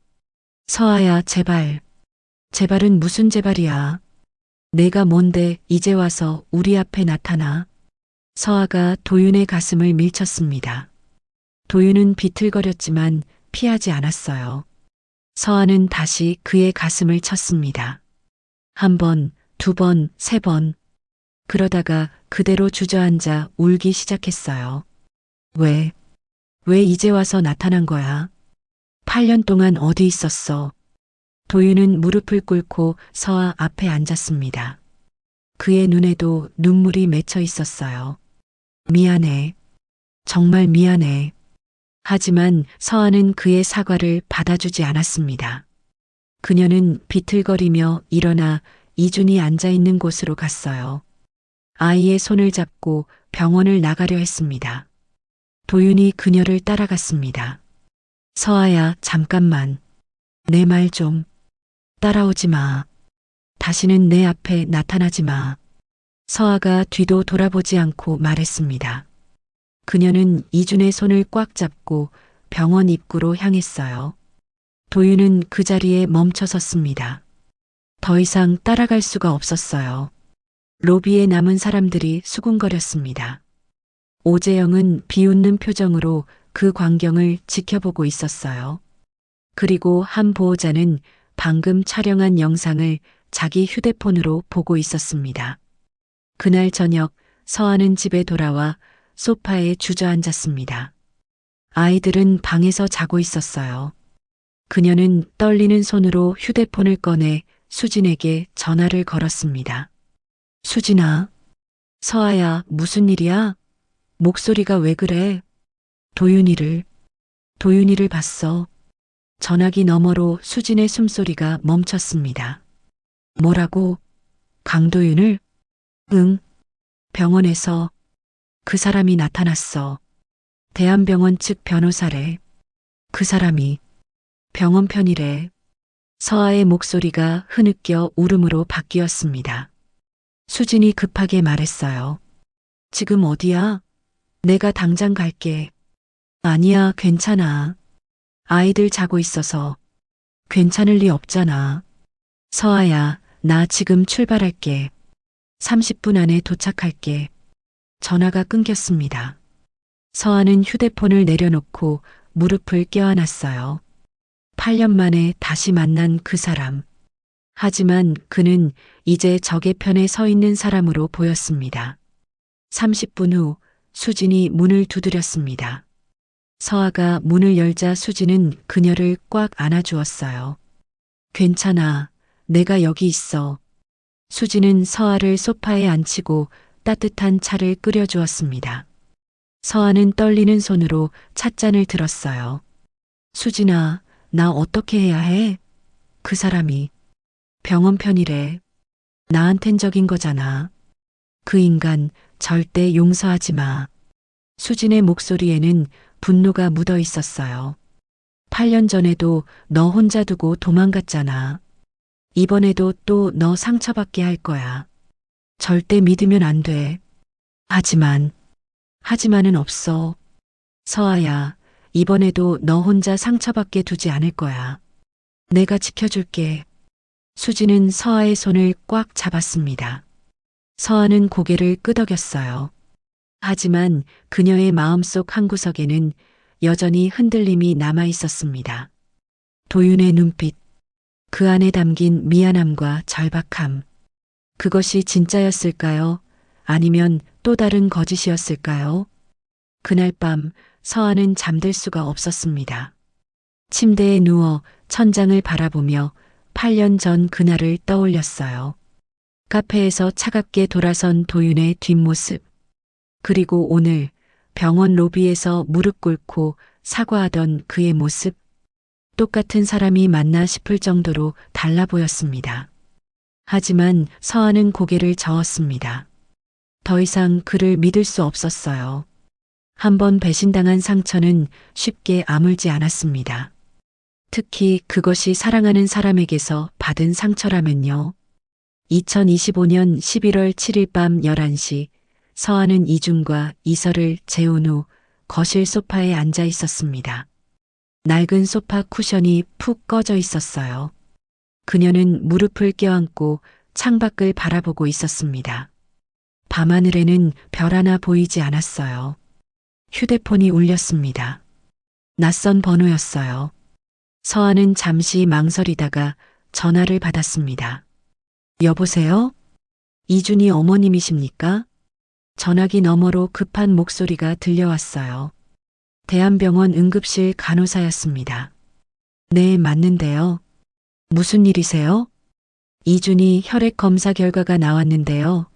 서아야, 제발. 제발은 무슨 제발이야. 내가 뭔데 이제 와서 우리 앞에 나타나. 서아가 도윤의 가슴을 밀쳤습니다. 도윤은 비틀거렸지만 피하지 않았어요. 서아는 다시 그의 가슴을 쳤습니다. 한 번, 두 번, 세 번. 그러다가 그대로 주저앉아 울기 시작했어요. 왜 이제 와서 나타난 거야? 8년 동안 어디 있었어? 도윤은 무릎을 꿇고 서아 앞에 앉았습니다. 그의 눈에도 눈물이 맺혀 있었어요. 미안해. 정말 미안해. 하지만 서아는 그의 사과를 받아주지 않았습니다. 그녀는 비틀거리며 일어나 이준이 앉아있는 곳으로 갔어요. 아이의 손을 잡고 병원을 나가려 했습니다. 도윤이 그녀를 따라갔습니다. 서아야, 잠깐만. 내 말 좀. 따라오지 마. 다시는 내 앞에 나타나지 마. 서아가 뒤도 돌아보지 않고 말했습니다. 그녀는 이준의 손을 꽉 잡고 병원 입구로 향했어요. 도윤은 그 자리에 멈춰 섰습니다. 더 이상 따라갈 수가 없었어요. 로비에 남은 사람들이 수군거렸습니다. 오재영은 비웃는 표정으로 그 광경을 지켜보고 있었어요. 그리고 한 보호자는 방금 촬영한 영상을 자기 휴대폰으로 보고 있었습니다. 그날 저녁 서아는 집에 돌아와 소파에 주저앉았습니다. 아이들은 방에서 자고 있었어요. 그녀는 떨리는 손으로 휴대폰을 꺼내 수진에게 전화를 걸었습니다. 수진아, 서아야, 무슨 일이야? 목소리가 왜 그래? 도윤이를 봤어. 전화기 너머로 수진의 숨소리가 멈췄습니다. 뭐라고? 강도윤을? 응. 병원에서 그 사람이 나타났어. 대한병원 측 변호사래. 그 사람이 병원 편이래. 서아의 목소리가 흐느껴 울음으로 바뀌었습니다. 수진이 급하게 말했어요. 지금 어디야? 내가 당장 갈게. 아니야, 괜찮아. 아이들 자고 있어서. 괜찮을 리 없잖아. 서아야, 나 지금 출발할게. 30분 안에 도착할게. 전화가 끊겼습니다. 서아는 휴대폰을 내려놓고 무릎을 껴안았어요. 8년 만에 다시 만난 그 사람. 하지만 그는 이제 적의 편에 서 있는 사람으로 보였습니다. 30분 후 수진이 문을 두드렸습니다. 서아가 문을 열자 수진은 그녀를 꽉 안아주었어요. 괜찮아. 내가 여기 있어. 수진은 서아를 소파에 앉히고 따뜻한 차를 끓여주었습니다. 서아는 떨리는 손으로 찻잔을 들었어요. 수진아, 나 어떻게 해야 해? 그 사람이 병원 편이래. 나한텐 적인 거잖아. 그 인간 절대 용서하지 마. 수진의 목소리에는 분노가 묻어 있었어요. 8년 전에도 너 혼자 두고 도망갔잖아. 이번에도 또 너 상처받게 할 거야. 절대 믿으면 안 돼. 하지만은 없어. 서아야, 이번에도 너 혼자 상처받게 두지 않을 거야. 내가 지켜줄게. 수지는 서아의 손을 꽉 잡았습니다. 서아는 고개를 끄덕였어요. 하지만 그녀의 마음속 한구석에는 여전히 흔들림이 남아 있었습니다. 도윤의 눈빛, 그 안에 담긴 미안함과 절박함. 그것이 진짜였을까요? 아니면 또 다른 거짓이었을까요? 그날 밤 서아는 잠들 수가 없었습니다. 침대에 누워 천장을 바라보며 8년 전 그날을 떠올렸어요. 카페에서 차갑게 돌아선 도윤의 뒷모습. 그리고 오늘 병원 로비에서 무릎 꿇고 사과하던 그의 모습. 똑같은 사람이 맞나 싶을 정도로 달라 보였습니다. 하지만 서아는 고개를 저었습니다. 더 이상 그를 믿을 수 없었어요. 한번 배신당한 상처는 쉽게 아물지 않았습니다. 특히 그것이 사랑하는 사람에게서 받은 상처라면요. 2025년 11월 7일 밤 11시 서아는 이준과 이설을 재운 후 거실 소파에 앉아 있었습니다. 낡은 소파 쿠션이 푹 꺼져 있었어요. 그녀는 무릎을 껴안고 창밖을 바라보고 있었습니다. 밤하늘에는 별 하나 보이지 않았어요. 휴대폰이 울렸습니다. 낯선 번호였어요. 서아는 잠시 망설이다가 전화를 받았습니다. 여보세요? 이준이 어머님이십니까? 전화기 너머로 급한 목소리가 들려왔어요. 대한병원 응급실 간호사였습니다. 네, 맞는데요. 무슨 일이세요? 이준이 혈액 검사 결과가 나왔는데요.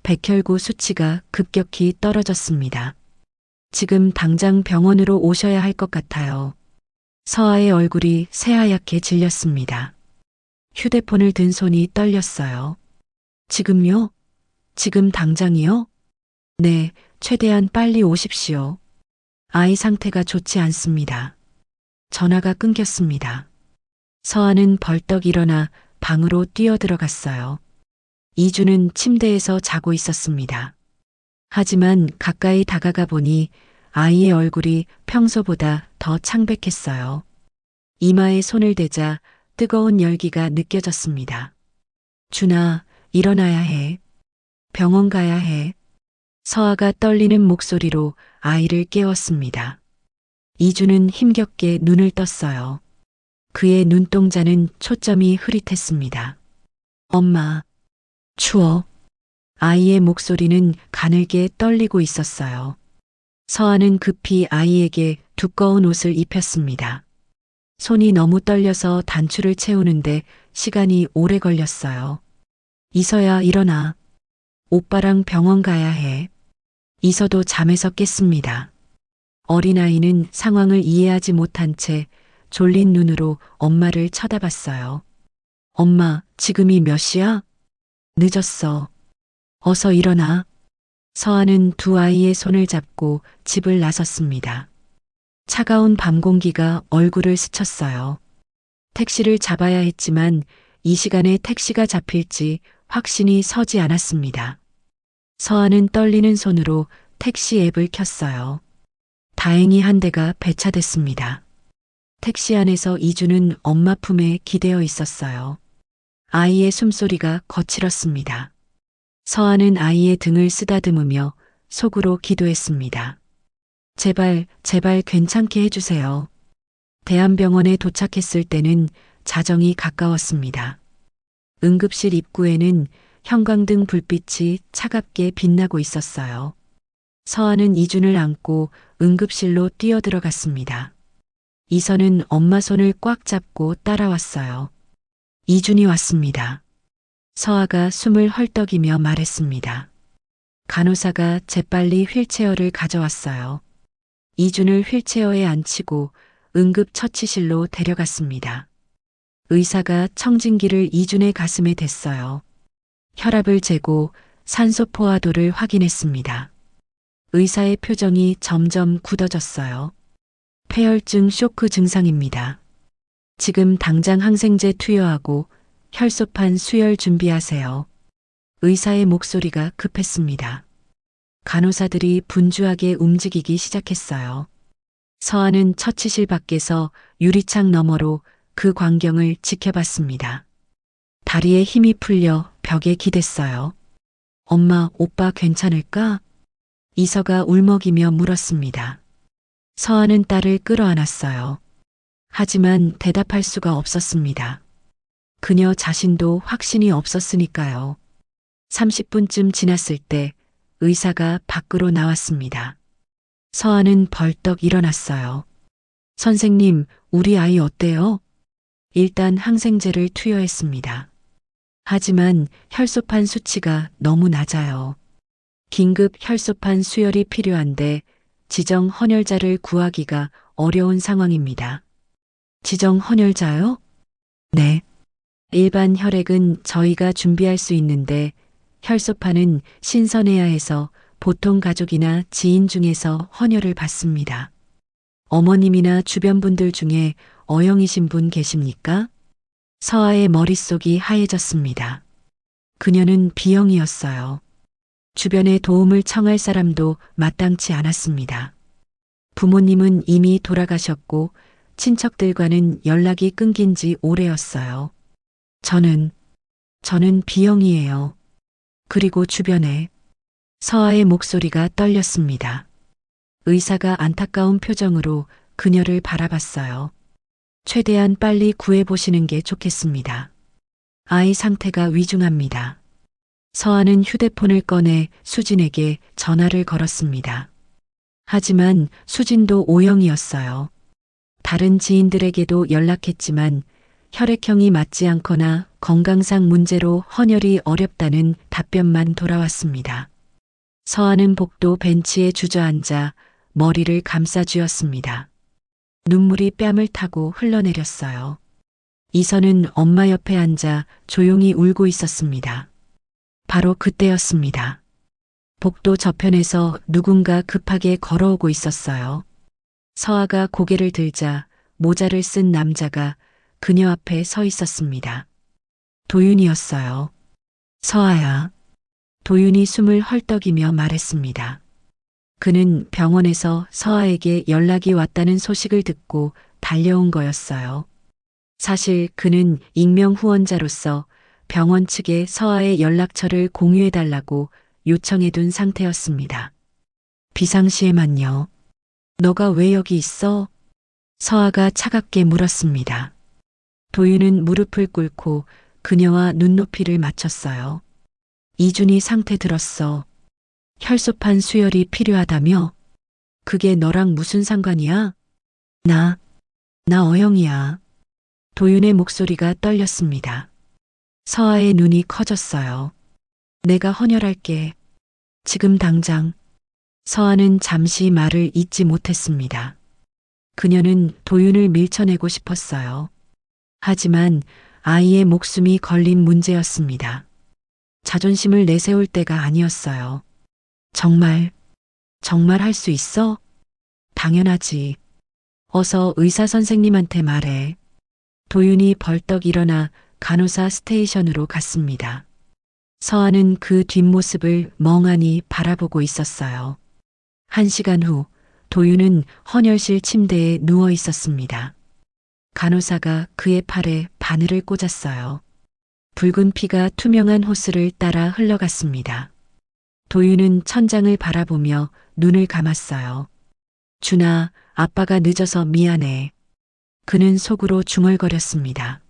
백혈구 수치가 급격히 떨어졌습니다. 지금 당장 병원으로 오셔야 할 것 같아요. 서아의 얼굴이 새하얗게 질렸습니다. 휴대폰을 든 손이 떨렸어요. 지금요? 지금 당장이요? 네, 최대한 빨리 오십시오. 아이 상태가 좋지 않습니다. 전화가 끊겼습니다. 서아는 벌떡 일어나 방으로 뛰어들어갔어요. 이주는 침대에서 자고 있었습니다. 하지만 가까이 다가가 보니 아이의 얼굴이 평소보다 더 창백했어요. 이마에 손을 대자 뜨거운 열기가 느껴졌습니다. 준아, 일어나야 해. 병원 가야 해. 서아가 떨리는 목소리로 아이를 깨웠습니다. 이주는 힘겹게 눈을 떴어요. 그의 눈동자는 초점이 흐릿했습니다. 엄마, 추워. 아이의 목소리는 가늘게 떨리고 있었어요. 서아는 급히 아이에게 두꺼운 옷을 입혔습니다. 손이 너무 떨려서 단추를 채우는데 시간이 오래 걸렸어요. 이서야 일어나. 오빠랑 병원 가야 해. 이서도 잠에서 깼습니다. 어린아이는 상황을 이해하지 못한 채 졸린 눈으로 엄마를 쳐다봤어요. 엄마, 지금이 몇 시야? 늦었어. 어서 일어나. 서아는 두 아이의 손을 잡고 집을 나섰습니다. 차가운 밤 공기가 얼굴을 스쳤어요. 택시를 잡아야 했지만 이 시간에 택시가 잡힐지 확신이 서지 않았습니다. 서아는 떨리는 손으로 택시 앱을 켰어요. 다행히 한 대가 배차됐습니다. 택시 안에서 이주는 엄마 품에 기대어 있었어요. 아이의 숨소리가 거칠었습니다. 서아는 아이의 등을 쓰다듬으며 속으로 기도했습니다. 제발, 제발 괜찮게 해주세요. 대한병원에 도착했을 때는 자정이 가까웠습니다. 응급실 입구에는 형광등 불빛이 차갑게 빛나고 있었어요. 서아는 이준을 안고 응급실로 뛰어들어갔습니다. 이선은 엄마 손을 꽉 잡고 따라왔어요. 이준이 왔습니다. 서아가 숨을 헐떡이며 말했습니다. 간호사가 재빨리 휠체어를 가져왔어요. 이준을 휠체어에 앉히고 응급처치실로 데려갔습니다. 의사가 청진기를 이준의 가슴에 댔어요. 혈압을 재고 산소 포화도를 확인했습니다. 의사의 표정이 점점 굳어졌어요. 폐혈증 쇼크 증상입니다. 지금 당장 항생제 투여하고 혈소판 수혈 준비하세요. 의사의 목소리가 급했습니다. 간호사들이 분주하게 움직이기 시작했어요. 서아는 처치실 밖에서 유리창 너머로 그 광경을 지켜봤습니다. 다리에 힘이 풀려 벽에 기댔어요. 엄마, 오빠 괜찮을까? 이서가 울먹이며 물었습니다. 서아는 딸을 끌어안았어요. 하지만 대답할 수가 없었습니다. 그녀 자신도 확신이 없었으니까요. 30분쯤 지났을 때 의사가 밖으로 나왔습니다. 서아는 벌떡 일어났어요. 선생님, 우리 아이 어때요? 일단 항생제를 투여했습니다. 하지만 혈소판 수치가 너무 낮아요. 긴급 혈소판 수혈이 필요한데 지정 헌혈자를 구하기가 어려운 상황입니다. 지정 헌혈자요? 네. 일반 혈액은 저희가 준비할 수 있는데 혈소판은 신선해야 해서 보통 가족이나 지인 중에서 헌혈을 받습니다. 어머님이나 주변 분들 중에 어영이신 분 계십니까? 서아의 머릿속이 하얘졌습니다. 그녀는 B형이었어요. 주변에 도움을 청할 사람도 마땅치 않았습니다. 부모님은 이미 돌아가셨고 친척들과는 연락이 끊긴 지 오래였어요. 저는 B형이에요. 그리고 주변에 서아의 목소리가 떨렸습니다. 의사가 안타까운 표정으로 그녀를 바라봤어요. 최대한 빨리 구해보시는 게 좋겠습니다. 아이 상태가 위중합니다. 서아는 휴대폰을 꺼내 수진에게 전화를 걸었습니다. 하지만 수진도 O형이었어요. 다른 지인들에게도 연락했지만 혈액형이 맞지 않거나 건강상 문제로 헌혈이 어렵다는 답변만 돌아왔습니다. 서아는 복도 벤치에 주저앉아 머리를 감싸쥐었습니다. 눈물이 뺨을 타고 흘러내렸어요. 이선은 엄마 옆에 앉아 조용히 울고 있었습니다. 바로 그때였습니다. 복도 저편에서 누군가 급하게 걸어오고 있었어요. 서아가 고개를 들자 모자를 쓴 남자가 그녀 앞에 서 있었습니다. 도윤이었어요. 서아야. 도윤이 숨을 헐떡이며 말했습니다. 그는 병원에서 서아에게 연락이 왔다는 소식을 듣고 달려온 거였어요. 사실 그는 익명 후원자로서 병원 측에 서아의 연락처를 공유해달라고 요청해둔 상태였습니다. 비상시에만요. 너가 왜 여기 있어? 서아가 차갑게 물었습니다. 도윤은 무릎을 꿇고 그녀와 눈높이를 맞췄어요. 이준이 상태 들었어. 혈소판 수혈이 필요하다며? 그게 너랑 무슨 상관이야? 나 어영이야. 도윤의 목소리가 떨렸습니다. 서아의 눈이 커졌어요. 내가 헌혈할게. 지금 당장. 서아는 잠시 말을 잇지 못했습니다. 그녀는 도윤을 밀쳐내고 싶었어요. 하지만 아이의 목숨이 걸린 문제였습니다. 자존심을 내세울 때가 아니었어요. 정말 할 수 있어? 당연하지. 어서 의사 선생님한테 말해. 도윤이 벌떡 일어나 간호사 스테이션으로 갔습니다. 서아는 그 뒷모습을 멍하니 바라보고 있었어요. 1시간 후 도윤은 헌혈실 침대에 누워 있었습니다. 간호사가 그의 팔에 바늘을 꽂았어요. 붉은 피가 투명한 호스를 따라 흘러갔습니다. 도윤은 천장을 바라보며 눈을 감았어요. 준아, 아빠가 늦어서 미안해. 그는 속으로 중얼거렸습니다.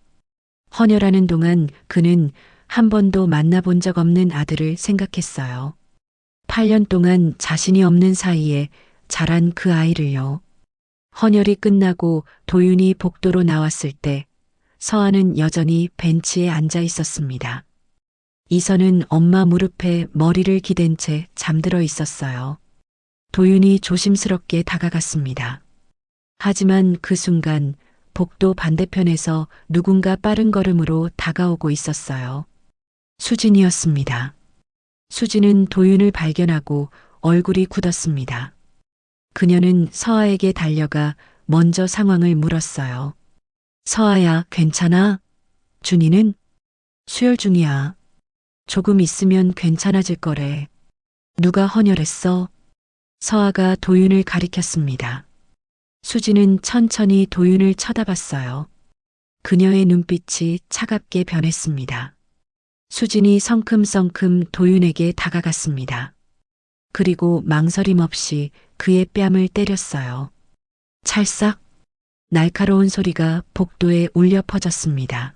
헌혈하는 동안 그는 한 번도 만나본 적 없는 아들을 생각했어요. 8년 동안 자신이 없는 사이에 자란 그 아이를요. 헌혈이 끝나고 도윤이 복도로 나왔을 때 서아는 여전히 벤치에 앉아 있었습니다. 이선은 엄마 무릎에 머리를 기댄 채 잠들어 있었어요. 도윤이 조심스럽게 다가갔습니다. 하지만 그 순간 복도 반대편에서 누군가 빠른 걸음으로 다가오고 있었어요. 수진이었습니다. 수진은 도윤을 발견하고 얼굴이 굳었습니다. 그녀는 서아에게 달려가 먼저 상황을 물었어요. 서아야, 괜찮아? 준이는? 수혈 중이야. 조금 있으면 괜찮아질 거래. 누가 헌혈했어? 서아가 도윤을 가리켰습니다. 수진은 천천히 도윤을 쳐다봤어요. 그녀의 눈빛이 차갑게 변했습니다. 수진이 성큼성큼 도윤에게 다가갔습니다. 그리고 망설임 없이 그의 뺨을 때렸어요. 찰싹 날카로운 소리가 복도에 울려 퍼졌습니다.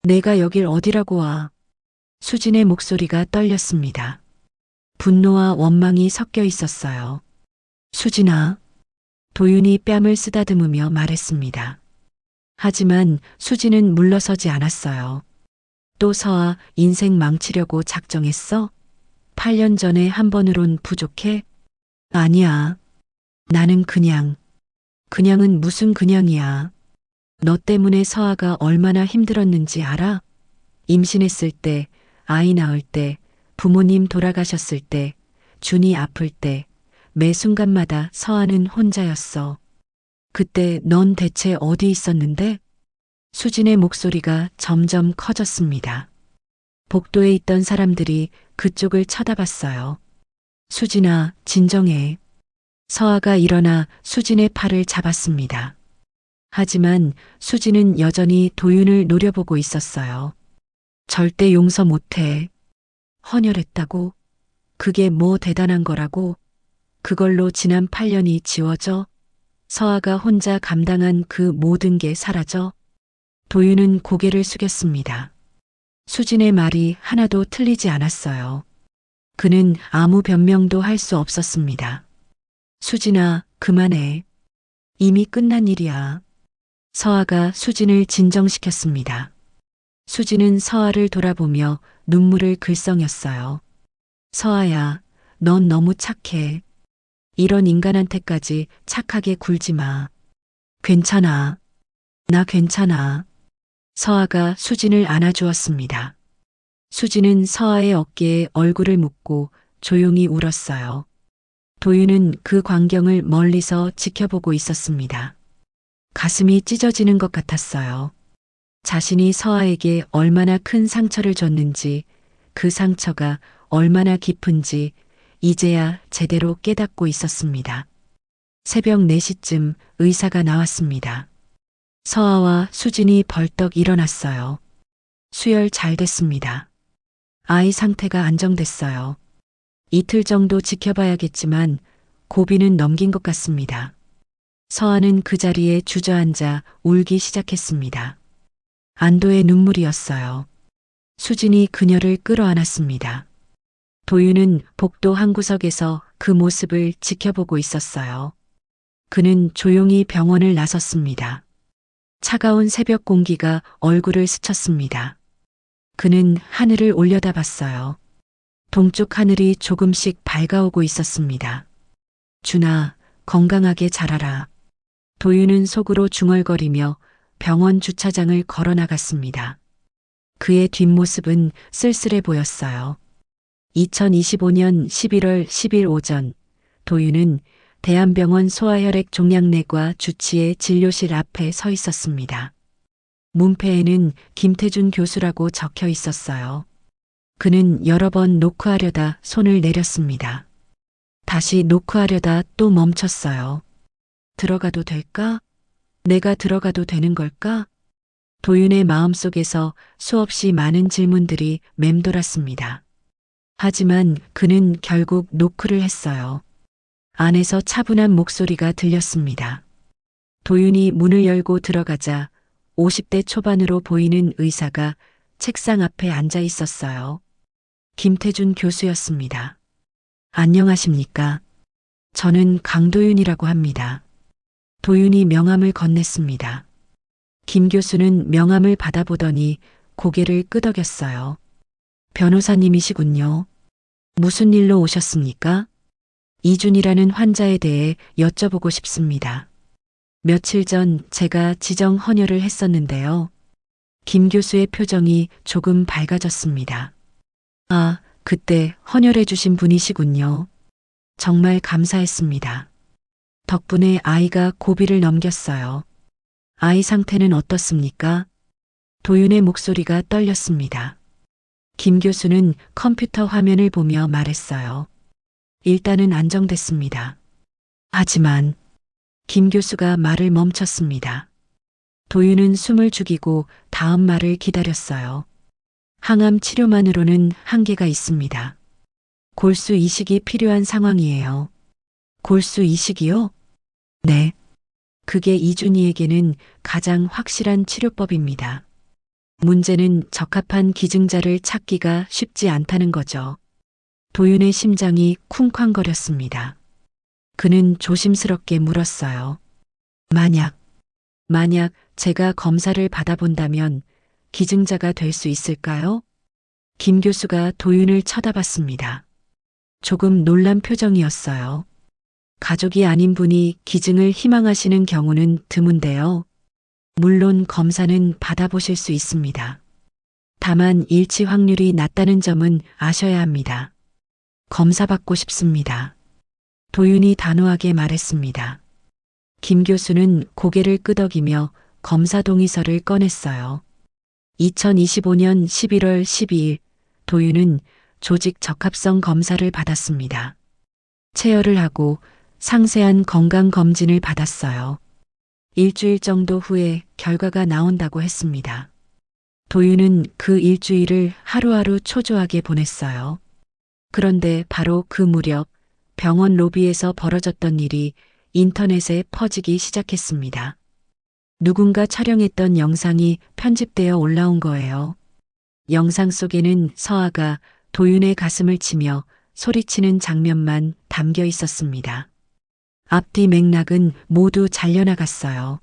내가 여길 어디라고 와. 수진의 목소리가 떨렸습니다. 분노와 원망이 섞여 있었어요. 수진아. 도윤이 뺨을 쓰다듬으며 말했습니다. 하지만 수진은 물러서지 않았어요. 또 서아 인생 망치려고 작정했어? 8년 전에 한 번으론 부족해? 아니야. 나는 그냥은 무슨 그냥이야. 너 때문에 서아가 얼마나 힘들었는지 알아? 임신했을 때, 아이 낳을 때, 부모님 돌아가셨을 때, 준이 아플 때, 매 순간마다 서아는 혼자였어. 그때 넌 대체 어디 있었는데? 수진의 목소리가 점점 커졌습니다. 복도에 있던 사람들이 그쪽을 쳐다봤어요. 수진아, 진정해. 서아가 일어나 수진의 팔을 잡았습니다. 하지만 수진은 여전히 도윤을 노려보고 있었어요. 절대 용서 못해. 헌혈했다고? 그게 뭐 대단한 거라고? 그걸로 지난 8년이 지워져? 서아가 혼자 감당한 그 모든 게 사라져? 도윤은 고개를 숙였습니다. 수진의 말이 하나도 틀리지 않았어요. 그는 아무 변명도 할 수 없었습니다. 수진아, 그만해. 이미 끝난 일이야. 서아가 수진을 진정시켰습니다. 수진은 서아를 돌아보며 눈물을 글썽였어요. 서아야, 넌 너무 착해. 이런 인간한테까지 착하게 굴지 마. 괜찮아. 나 괜찮아. 서아가 수진을 안아주었습니다. 수진은 서아의 어깨에 얼굴을 묻고 조용히 울었어요. 도윤은 그 광경을 멀리서 지켜보고 있었습니다. 가슴이 찢어지는 것 같았어요. 자신이 서아에게 얼마나 큰 상처를 줬는지, 그 상처가 얼마나 깊은지 이제야 제대로 깨닫고 있었습니다. 새벽 4시쯤 의사가 나왔습니다. 서아와 수진이 벌떡 일어났어요. 수혈 잘 됐습니다. 아이 상태가 안정됐어요. 이틀 정도 지켜봐야겠지만 고비는 넘긴 것 같습니다. 서아는 그 자리에 주저앉아 울기 시작했습니다. 안도의 눈물이었어요. 수진이 그녀를 끌어안았습니다. 도윤은 복도 한 구석에서 그 모습을 지켜보고 있었어요. 그는 조용히 병원을 나섰습니다. 차가운 새벽 공기가 얼굴을 스쳤습니다. 그는 하늘을 올려다봤어요. 동쪽 하늘이 조금씩 밝아오고 있었습니다. 준아, 건강하게 자라라. 도윤은 속으로 중얼거리며 병원 주차장을 걸어 나갔습니다. 그의 뒷모습은 쓸쓸해 보였어요. 2025년 11월 10일 오전, 도윤은 대한병원 소아혈액 종양내과 주치의 진료실 앞에 서 있었습니다. 문패에는 김태준 교수라고 적혀 있었어요. 그는 여러 번 노크하려다 손을 내렸습니다. 다시 노크하려다 또 멈췄어요. 들어가도 될까? 내가 들어가도 되는 걸까? 도윤의 마음속에서 수없이 많은 질문들이 맴돌았습니다. 하지만 그는 결국 노크를 했어요. 안에서 차분한 목소리가 들렸습니다. 도윤이 문을 열고 들어가자 50대 초반으로 보이는 의사가 책상 앞에 앉아 있었어요. 김태준 교수였습니다. 안녕하십니까? 저는 강도윤이라고 합니다. 도윤이 명함을 건넸습니다. 김 교수는 명함을 받아보더니 고개를 끄덕였어요. 변호사님이시군요. 무슨 일로 오셨습니까? 이준이라는 환자에 대해 여쭤보고 싶습니다. 며칠 전 제가 지정 헌혈을 했었는데요. 김 교수의 표정이 조금 밝아졌습니다. 아, 그때 헌혈해 주신 분이시군요. 정말 감사했습니다. 덕분에 아이가 고비를 넘겼어요. 아이 상태는 어떻습니까? 도윤의 목소리가 떨렸습니다. 김 교수는 컴퓨터 화면을 보며 말했어요. 일단은 안정됐습니다. 하지만 김 교수가 말을 멈췄습니다. 도윤은 숨을 죽이고 다음 말을 기다렸어요. 항암 치료만으로는 한계가 있습니다. 골수 이식이 필요한 상황이에요. 골수 이식이요? 네. 그게 이준이에게는 가장 확실한 치료법입니다. 문제는 적합한 기증자를 찾기가 쉽지 않다는 거죠. 도윤의 심장이 쿵쾅거렸습니다. 그는 조심스럽게 물었어요. 만약 제가 검사를 받아본다면 기증자가 될 수 있을까요? 김 교수가 도윤을 쳐다봤습니다. 조금 놀란 표정이었어요. 가족이 아닌 분이 기증을 희망하시는 경우는 드문데요. 물론 검사는 받아보실 수 있습니다. 다만 일치 확률이 낮다는 점은 아셔야 합니다. 검사 받고 싶습니다. 도윤이 단호하게 말했습니다. 김 교수는 고개를 끄덕이며 검사 동의서를 꺼냈어요. 2025년 11월 12일 도윤은 조직 적합성 검사를 받았습니다. 체열을 하고 상세한 건강검진을 받았어요. 일주일 정도 후에 결과가 나온다고 했습니다. 도윤은 그 일주일을 하루하루 초조하게 보냈어요. 그런데 바로 그 무렵 병원 로비에서 벌어졌던 일이 인터넷에 퍼지기 시작했습니다. 누군가 촬영했던 영상이 편집되어 올라온 거예요. 영상 속에는 서아가 도윤의 가슴을 치며 소리치는 장면만 담겨 있었습니다. 앞뒤 맥락은 모두 잘려나갔어요.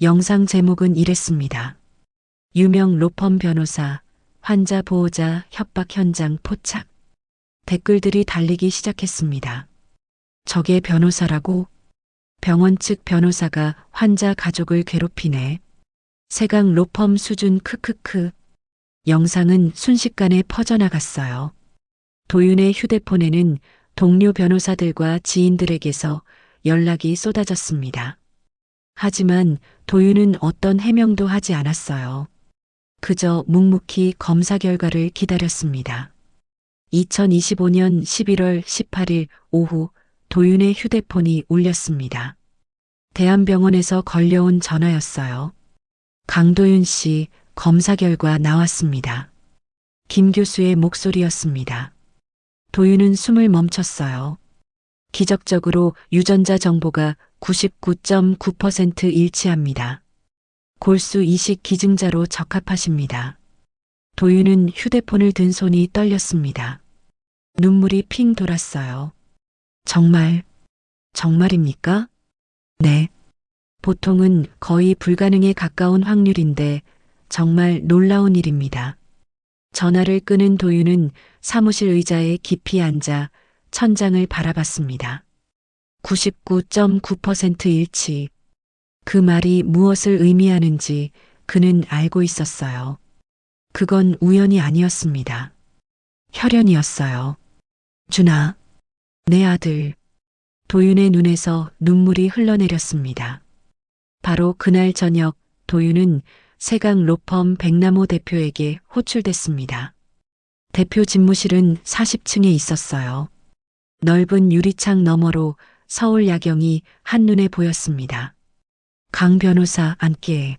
영상 제목은 이랬습니다. 유명 로펌 변호사, 환자 보호자 협박 현장 포착. 댓글들이 달리기 시작했습니다. 저게 변호사라고? 병원 측 변호사가 환자 가족을 괴롭히네. 세강 로펌 수준 크크크. 영상은 순식간에 퍼져나갔어요. 도윤의 휴대폰에는 동료 변호사들과 지인들에게서 연락이 쏟아졌습니다. 하지만 도윤은 어떤 해명도 하지 않았어요. 그저 묵묵히 검사 결과를 기다렸습니다. 2025년 11월 18일 오후 도윤의 휴대폰이 울렸습니다. 대한병원에서 걸려온 전화였어요. 강도윤 씨, 검사 결과 나왔습니다. 김 교수의 목소리였습니다. 도윤은 숨을 멈췄어요. 기적적으로 유전자 정보가 99.9% 일치합니다. 골수 이식 기증자로 적합하십니다. 도윤은 휴대폰을 든 손이 떨렸습니다. 눈물이 핑 돌았어요. 정말입니까? 네. 보통은 거의 불가능에 가까운 확률인데 정말 놀라운 일입니다. 전화를 끊은 도윤은 사무실 의자에 깊이 앉아 천장을 바라봤습니다. 99.9% 일치. 그 말이 무엇을 의미하는지 그는 알고 있었어요. 그건 우연이 아니었습니다. 혈연이었어요. 준아, 내 아들. 도윤의 눈에서 눈물이 흘러내렸습니다. 바로 그날 저녁 도윤은 세강 로펌 백남호 대표에게 호출됐습니다. 대표 집무실은 40층에 있었어요. 넓은 유리창 너머로 서울 야경이 한눈에 보였습니다. 강 변호사 앉게.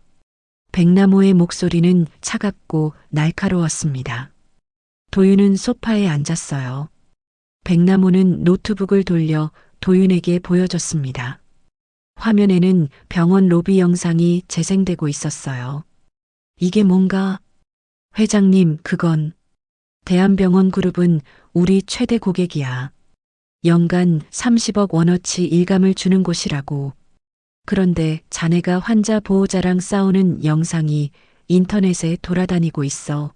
백남호의 목소리는 차갑고 날카로웠습니다. 도윤은 소파에 앉았어요. 백남호는 노트북을 돌려 도윤에게 보여줬습니다. 화면에는 병원 로비 영상이 재생되고 있었어요. 이게 뭔가? 회장님, 그건 대한병원 그룹은 우리 최대 고객이야. 연간 30억 원어치 일감을 주는 곳이라고. 그런데 자네가 환자 보호자랑 싸우는 영상이 인터넷에 돌아다니고 있어.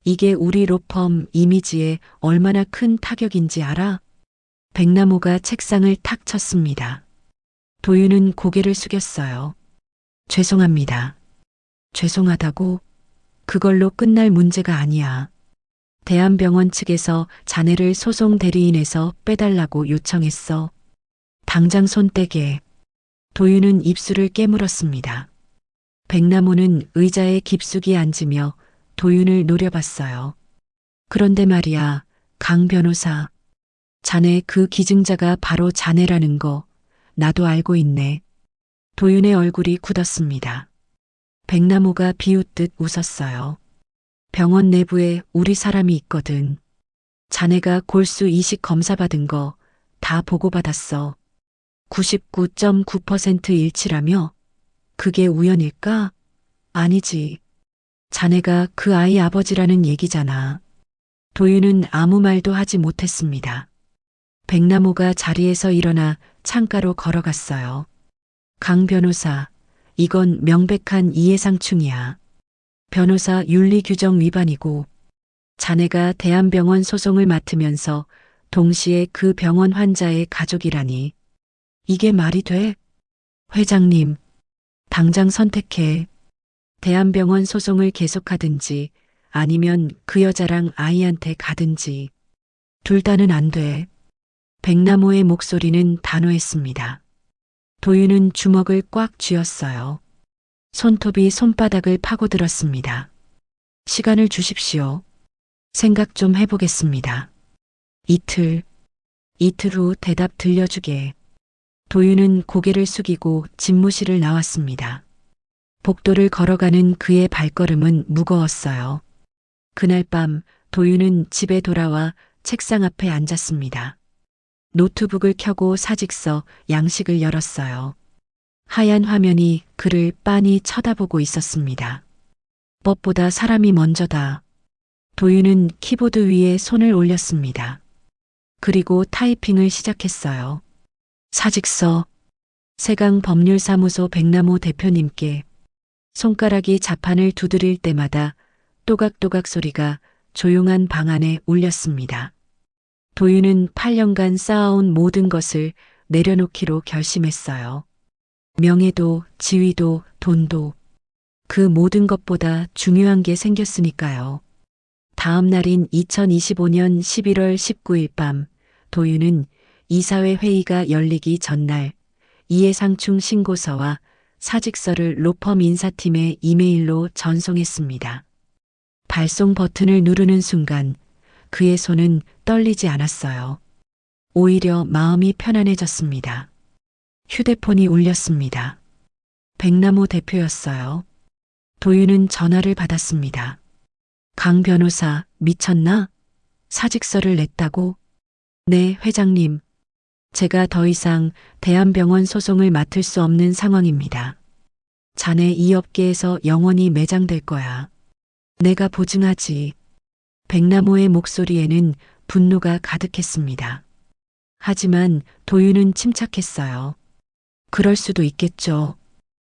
이게 우리 로펌 이미지에 얼마나 큰 타격인지 알아? 백남호가 책상을 탁 쳤습니다. 도윤은 고개를 숙였어요. 죄송합니다. 죄송하다고? 그걸로 끝날 문제가 아니야. 대한병원 측에서 자네를 소송 대리인에서 빼달라고 요청했어. 당장 손 떼게. 도윤은 입술을 깨물었습니다. 백남호는 의자에 깊숙이 앉으며 도윤을 노려봤어요. 그런데 말이야, 강 변호사. 자네 그 기증자가 바로 자네라는 거 나도 알고 있네. 도윤의 얼굴이 굳었습니다. 백남호가 비웃듯 웃었어요. 병원 내부에 우리 사람이 있거든. 자네가 골수 이식 검사 받은 거 다 보고받았어. 99.9% 일치라며? 그게 우연일까? 아니지. 자네가 그 아이 아버지라는 얘기잖아. 도윤은 아무 말도 하지 못했습니다. 백남호가 자리에서 일어나 창가로 걸어갔어요. 강 변호사, 이건 명백한 이해상충이야. 변호사 윤리규정 위반이고 자네가 대한병원 소송을 맡으면서 동시에 그 병원 환자의 가족이라니. 이게 말이 돼? 회장님, 당장 선택해. 대한병원 소송을 계속하든지 아니면 그 여자랑 아이한테 가든지. 둘 다는 안 돼. 백남호의 목소리는 단호했습니다. 도윤은 주먹을 꽉 쥐었어요. 손톱이 손바닥을 파고들었습니다. 시간을 주십시오. 생각 좀 해보겠습니다. 이틀 후 대답 들려주게. 도윤은 고개를 숙이고 집무실을 나왔습니다. 복도를 걸어가는 그의 발걸음은 무거웠어요. 그날 밤 도윤은 집에 돌아와 책상 앞에 앉았습니다. 노트북을 켜고 사직서 양식을 열었어요. 하얀 화면이 그를 빤히 쳐다보고 있었습니다. 법보다 사람이 먼저다. 도윤은 키보드 위에 손을 올렸습니다. 그리고 타이핑을 시작했어요. 사직서. 세강법률사무소 백남호 대표님께. 손가락이 자판을 두드릴 때마다 또각또각 소리가 조용한 방 안에 울렸습니다. 도윤은 8년간 쌓아온 모든 것을 내려놓기로 결심했어요. 명예도, 지위도, 돈도. 그 모든 것보다 중요한 게 생겼으니까요. 다음 날인 2025년 11월 19일 밤, 도윤은 이사회 회의가 열리기 전날 이해상충 신고서와 사직서를 로펌 인사팀에 이메일로 전송했습니다. 발송 버튼을 누르는 순간 그의 손은 떨리지 않았어요. 오히려 마음이 편안해졌습니다. 휴대폰이 울렸습니다. 백남호 대표였어요. 도윤은 전화를 받았습니다. 강 변호사, 미쳤나? 사직서를 냈다고? 네, 회장님. 제가 더 이상 대한병원 소송을 맡을 수 없는 상황입니다. 자네 이 업계에서 영원히 매장될 거야. 내가 보증하지. 백남호의 목소리에는 분노가 가득했습니다. 하지만 도윤은 침착했어요. 그럴 수도 있겠죠.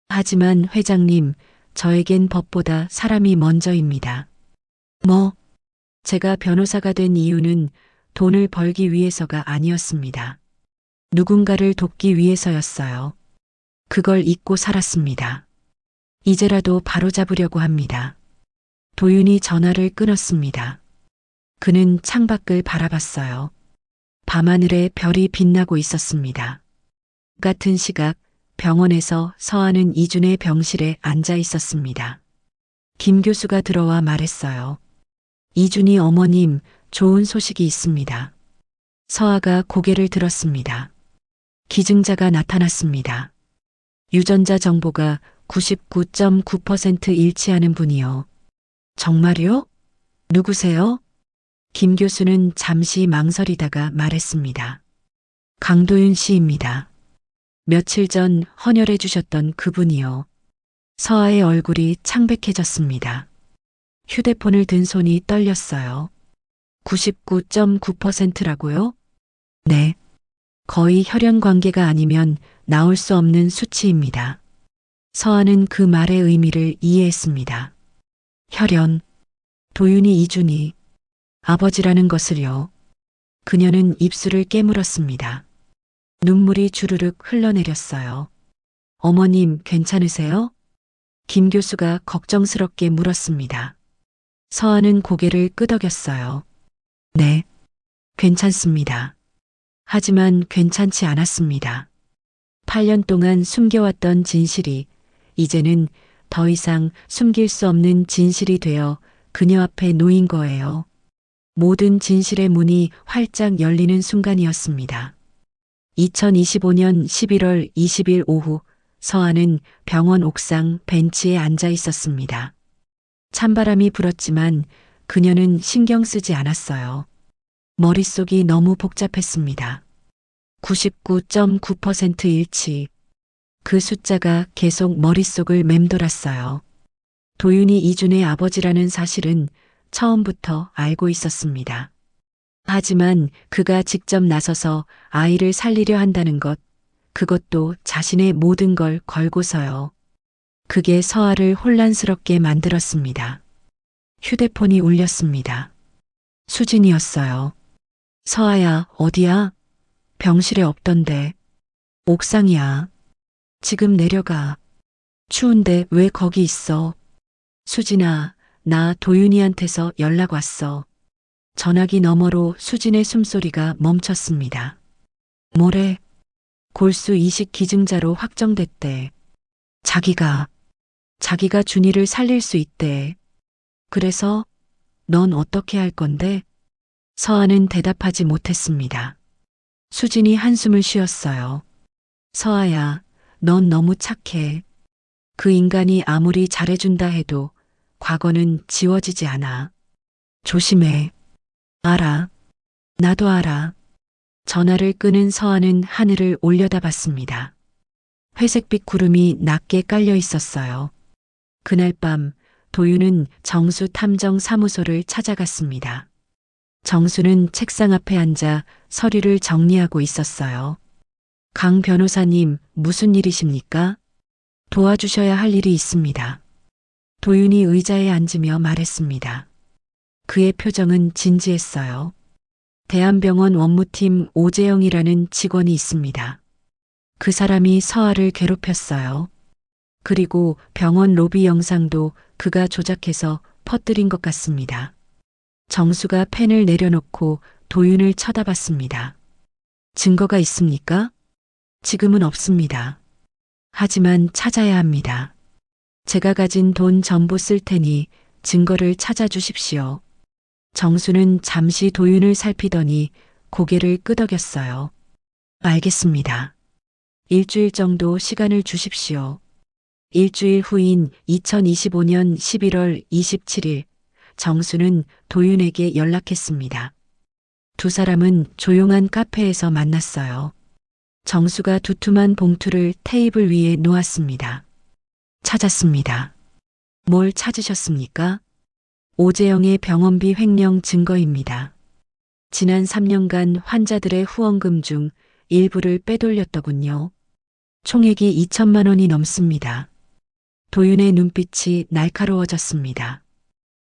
하지만 회장님, 저에겐 법보다 사람이 먼저입니다. 뭐, 제가 변호사가 된 이유는 돈을 벌기 위해서가 아니었습니다. 누군가를 돕기 위해서였어요. 그걸 잊고 살았습니다. 이제라도 바로잡으려고 합니다. 도윤이 전화를 끊었습니다. 그는 창밖을 바라봤어요. 밤하늘에 별이 빛나고 있었습니다. 같은 시각 병원에서 서하는 이준의 병실에 앉아 있었습니다. 김 교수가 들어와 말했어요. 이준이 어머님, 좋은 소식이 있습니다. 서하가 고개를 들었습니다. 기증자가 나타났습니다. 유전자 정보가 99.9% 일치하는 분이요. 정말요? 누구세요? 김 교수는 잠시 망설이다가 말했습니다. 강도윤 씨입니다. 며칠 전 헌혈해 주셨던 그분이요. 서아의 얼굴이 창백해졌습니다. 휴대폰을 든 손이 떨렸어요. 99.9%라고요? 네. 거의 혈연 관계가 아니면 나올 수 없는 수치입니다. 서아는 그 말의 의미를 이해했습니다. 혈연, 도윤이 이준이, 아버지라는 것을요. 그녀는 입술을 깨물었습니다. 눈물이 주르륵 흘러내렸어요. 어머님, 괜찮으세요? 김 교수가 걱정스럽게 물었습니다. 서아는 고개를 끄덕였어요. 네, 괜찮습니다. 하지만 괜찮지 않았습니다. 8년 동안 숨겨왔던 진실이 이제는 더 이상 숨길 수 없는 진실이 되어 그녀 앞에 놓인 거예요. 모든 진실의 문이 활짝 열리는 순간이었습니다. 2025년 11월 20일 오후 서아는 병원 옥상 벤치에 앉아 있었습니다. 찬바람이 불었지만 그녀는 신경 쓰지 않았어요. 머릿속이 너무 복잡했습니다. 99.9% 일치. 그 숫자가 계속 머릿속을 맴돌았어요. 도윤이 이준의 아버지라는 사실은 처음부터 알고 있었습니다. 하지만 그가 직접 나서서 아이를 살리려 한다는 것, 그것도 자신의 모든 걸 걸고서요. 그게 서아를 혼란스럽게 만들었습니다. 휴대폰이 울렸습니다. 수진이었어요. 서아야, 어디야? 병실에 없던데. 옥상이야. 지금 내려가. 추운데 왜 거기 있어? 수진아, 나 도윤이한테서 연락 왔어. 전화기 너머로 수진의 숨소리가 멈췄습니다. 뭐래? 골수 이식 기증자로 확정됐대. 자기가 준이를 살릴 수 있대. 그래서 넌 어떻게 할 건데? 서아는 대답하지 못했습니다. 수진이 한숨을 쉬었어요. 서아야, 넌 너무 착해. 그 인간이 아무리 잘해준다 해도 과거는 지워지지 않아. 조심해. 알아. 나도 알아. 전화를 끊은 서아는 하늘을 올려다봤습니다. 회색빛 구름이 낮게 깔려 있었어요. 그날 밤 도윤은 정수 탐정 사무소를 찾아갔습니다. 정수는 책상 앞에 앉아 서류를 정리하고 있었어요. 강 변호사님, 무슨 일이십니까? 도와주셔야 할 일이 있습니다. 도윤이 의자에 앉으며 말했습니다. 그의 표정은 진지했어요. 대한병원 원무팀 오재영이라는 직원이 있습니다. 그 사람이 서아를 괴롭혔어요. 그리고 병원 로비 영상도 그가 조작해서 퍼뜨린 것 같습니다. 정수가 펜을 내려놓고 도윤을 쳐다봤습니다. 증거가 있습니까? 지금은 없습니다. 하지만 찾아야 합니다. 제가 가진 돈 전부 쓸 테니 증거를 찾아주십시오. 정수는 잠시 도윤을 살피더니 고개를 끄덕였어요. 알겠습니다. 일주일 정도 시간을 주십시오. 일주일 후인 2025년 11월 27일 정수는 도윤에게 연락했습니다. 두 사람은 조용한 카페에서 만났어요. 정수가 두툼한 봉투를 테이블 위에 놓았습니다. 찾았습니다. 뭘 찾으셨습니까? 오재영의 병원비 횡령 증거입니다. 지난 3년간 환자들의 후원금 중 일부를 빼돌렸더군요. 총액이 2천만 원이 넘습니다. 도윤의 눈빛이 날카로워졌습니다.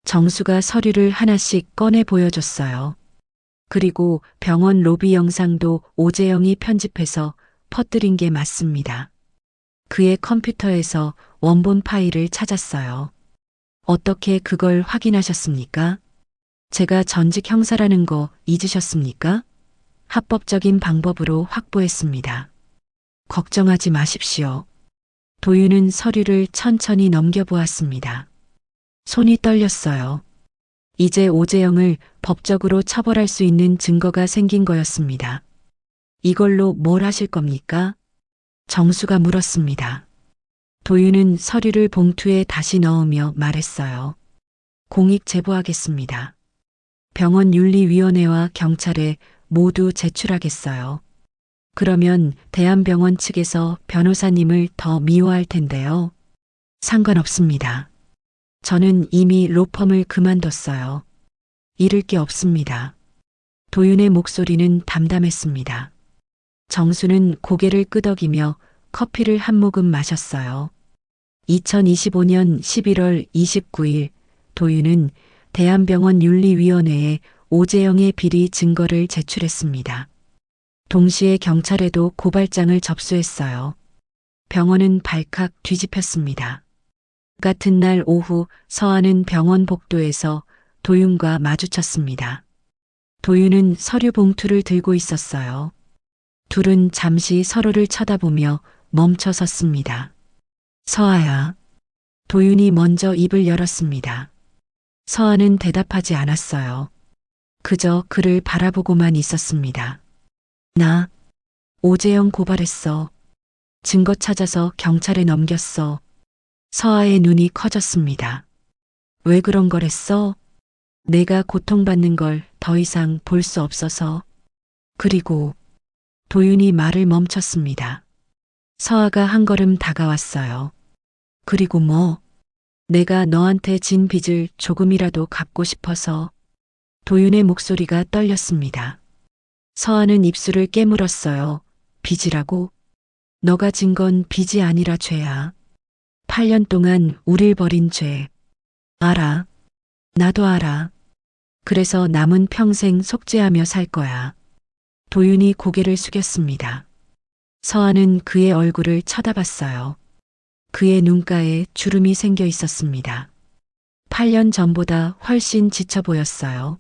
정수가 서류를 하나씩 꺼내 보여줬어요. 그리고 병원 로비 영상도 오재영이 편집해서 퍼뜨린 게 맞습니다. 그의 컴퓨터에서 원본 파일을 찾았어요. 어떻게 그걸 확인하셨습니까? 제가 전직 형사라는 거 잊으셨습니까? 합법적인 방법으로 확보했습니다. 걱정하지 마십시오. 도윤은 서류를 천천히 넘겨보았습니다. 손이 떨렸어요. 이제 오재영을 법적으로 처벌할 수 있는 증거가 생긴 거였습니다. 이걸로 뭘 하실 겁니까? 정수가 물었습니다. 도윤은 서류를 봉투에 다시 넣으며 말했어요. 공익 제보하겠습니다. 병원 윤리위원회와 경찰에 모두 제출하겠어요. 그러면 대한병원 측에서 변호사님을 더 미워할 텐데요. 상관없습니다. 저는 이미 로펌을 그만뒀어요. 잃을 게 없습니다. 도윤의 목소리는 담담했습니다. 정수는 고개를 끄덕이며 커피를 한 모금 마셨어요. 2025년 11월 29일 도윤은 대한병원 윤리위원회에 오재영의 비리 증거를 제출했습니다. 동시에 경찰에도 고발장을 접수했어요. 병원은 발칵 뒤집혔습니다. 같은 날 오후 서한은 병원 복도에서 도윤과 마주쳤습니다. 도윤은 서류 봉투를 들고 있었어요. 둘은 잠시 서로를 쳐다보며 멈춰 섰습니다. 서아야. 도윤이 먼저 입을 열었습니다. 서아는 대답하지 않았어요. 그저 그를 바라보고만 있었습니다. 나 오재영 고발했어. 증거 찾아서 경찰에 넘겼어. 서아의 눈이 커졌습니다. 왜 그런 걸 했어? 내가 고통받는 걸 더 이상 볼 수 없어서. 그리고 도윤이 말을 멈췄습니다. 서아가 한 걸음 다가왔어요. 그리고 뭐? 내가 너한테 진 빚을 조금이라도 갚고 싶어서. 도윤의 목소리가 떨렸습니다. 서아는 입술을 깨물었어요. 빚이라고? 너가 진 건 빚이 아니라 죄야. 8년 동안 우릴 버린 죄. 알아. 나도 알아. 그래서 남은 평생 속죄하며 살 거야. 도윤이 고개를 숙였습니다. 서아는 그의 얼굴을 쳐다봤어요. 그의 눈가에 주름이 생겨 있었습니다. 8년 전보다 훨씬 지쳐 보였어요.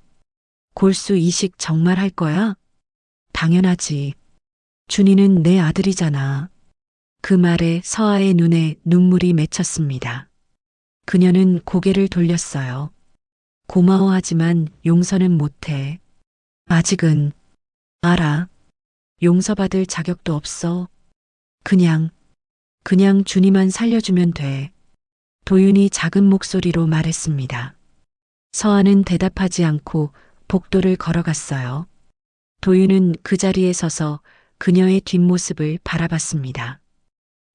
골수 이식 정말 할 거야? 당연하지. 준이는 내 아들이잖아. 그 말에 서아의 눈에 눈물이 맺혔습니다. 그녀는 고개를 돌렸어요. 고마워하지만 용서는 못해. 아직은. 알아. 용서받을 자격도 없어. 그냥 준이만 살려주면 돼. 도윤이 작은 목소리로 말했습니다. 서아는 대답하지 않고 복도를 걸어갔어요. 도윤은 그 자리에 서서 그녀의 뒷모습을 바라봤습니다.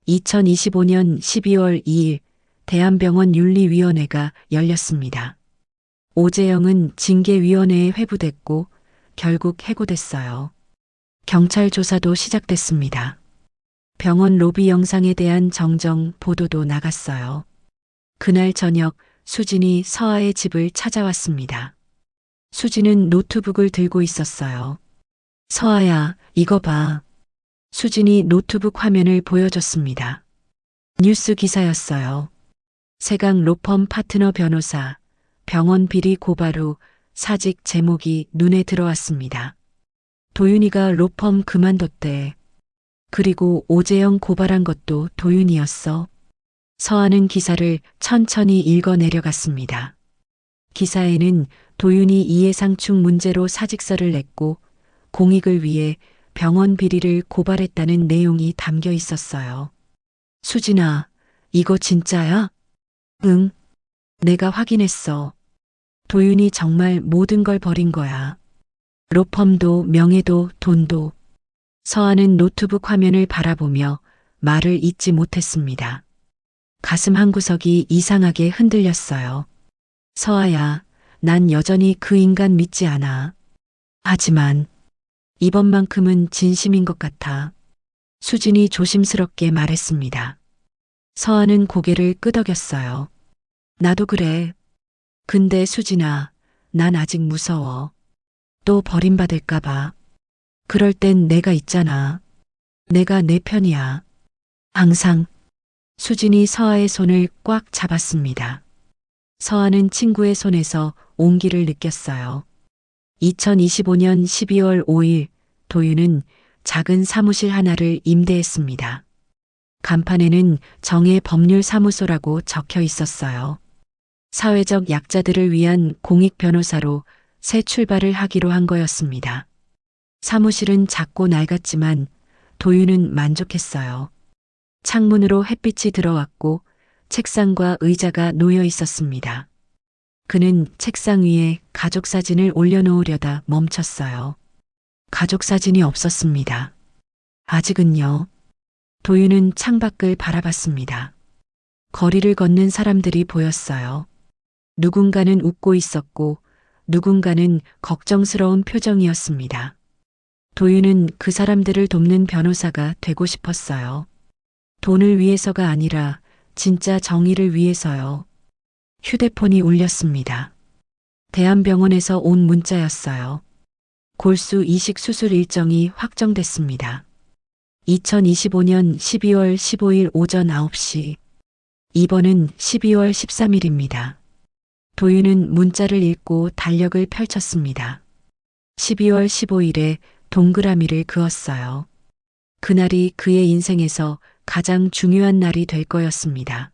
2025년 12월 2일 대한병원 윤리위원회가 열렸습니다. 오재영은 징계위원회에 회부됐고 결국 해고됐어요. 경찰 조사도 시작됐습니다. 병원 로비 영상에 대한 정정 보도도 나갔어요. 그날 저녁 수진이 서아의 집을 찾아왔습니다. 수진은 노트북을 들고 있었어요. 서아야, 이거 봐. 수진이 노트북 화면을 보여줬습니다. 뉴스 기사였어요. 세강 로펌 파트너 변호사, 병원 비리 고발 후 사직 제목이 눈에 들어왔습니다. 도윤이가 로펌 그만뒀대. 그리고 오재영 고발한 것도 도윤이었어. 서아는 기사를 천천히 읽어 내려갔습니다. 기사에는 도윤이 이해상충 문제로 사직서를 냈고 공익을 위해 병원 비리를 고발했다는 내용이 담겨 있었어요. 수진아, 이거 진짜야? 응. 내가 확인했어. 도윤이 정말 모든 걸 버린 거야. 로펌도 명예도 돈도. 서아는 노트북 화면을 바라보며 말을 잇지 못했습니다. 가슴 한구석이 이상하게 흔들렸어요. 서아야, 난 여전히 그 인간 믿지 않아. 하지만 이번만큼은 진심인 것 같아. 수진이 조심스럽게 말했습니다. 서아는 고개를 끄덕였어요. 나도 그래. 근데 수진아, 난 아직 무서워. 또 버림받을까봐. 그럴 땐 내가 있잖아. 내가 내 편이야. 항상. 수진이 서아의 손을 꽉 잡았습니다. 서아는 친구의 손에서 온기를 느꼈어요. 2025년 12월 5일 도윤은 작은 사무실 하나를 임대했습니다. 간판에는 정의 법률사무소라고 적혀 있었어요. 사회적 약자들을 위한 공익 변호사로 새 출발을 하기로 한 거였습니다. 사무실은 작고 낡았지만 도윤은 만족했어요. 창문으로 햇빛이 들어왔고 책상과 의자가 놓여 있었습니다. 그는 책상 위에 가족 사진을 올려놓으려다 멈췄어요. 가족 사진이 없었습니다. 아직은요. 도윤은 창밖을 바라봤습니다. 거리를 걷는 사람들이 보였어요. 누군가는 웃고 있었고 누군가는 걱정스러운 표정이었습니다. 도윤은 그 사람들을 돕는 변호사가 되고 싶었어요. 돈을 위해서가 아니라 진짜 정의를 위해서요. 휴대폰이 울렸습니다. 대한병원에서 온 문자였어요. 골수 이식 수술 일정이 확정됐습니다. 2025년 12월 15일 오전 9시. 입원은 12월 13일입니다. 도윤은 문자를 읽고 달력을 펼쳤습니다. 12월 15일에 동그라미를 그었어요. 그날이 그의 인생에서 가장 중요한 날이 될 거였습니다.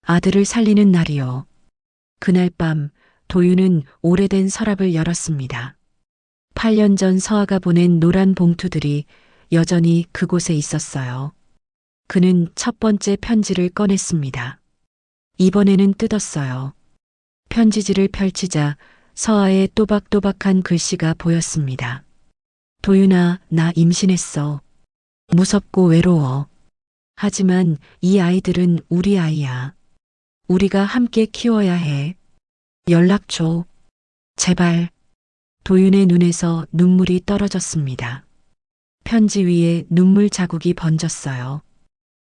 아들을 살리는 날이요. 그날 밤 도윤은 오래된 서랍을 열었습니다. 8년 전 서아가 보낸 노란 봉투들이 여전히 그곳에 있었어요. 그는 첫 번째 편지를 꺼냈습니다. 이번에는 뜯었어요. 편지지를 펼치자 서아의 또박또박한 글씨가 보였습니다. 도윤아, 나 임신했어. 무섭고 외로워. 하지만 이 아이들은 우리 아이야. 우리가 함께 키워야 해. 연락 줘. 제발. 도윤의 눈에서 눈물이 떨어졌습니다. 편지 위에 눈물 자국이 번졌어요.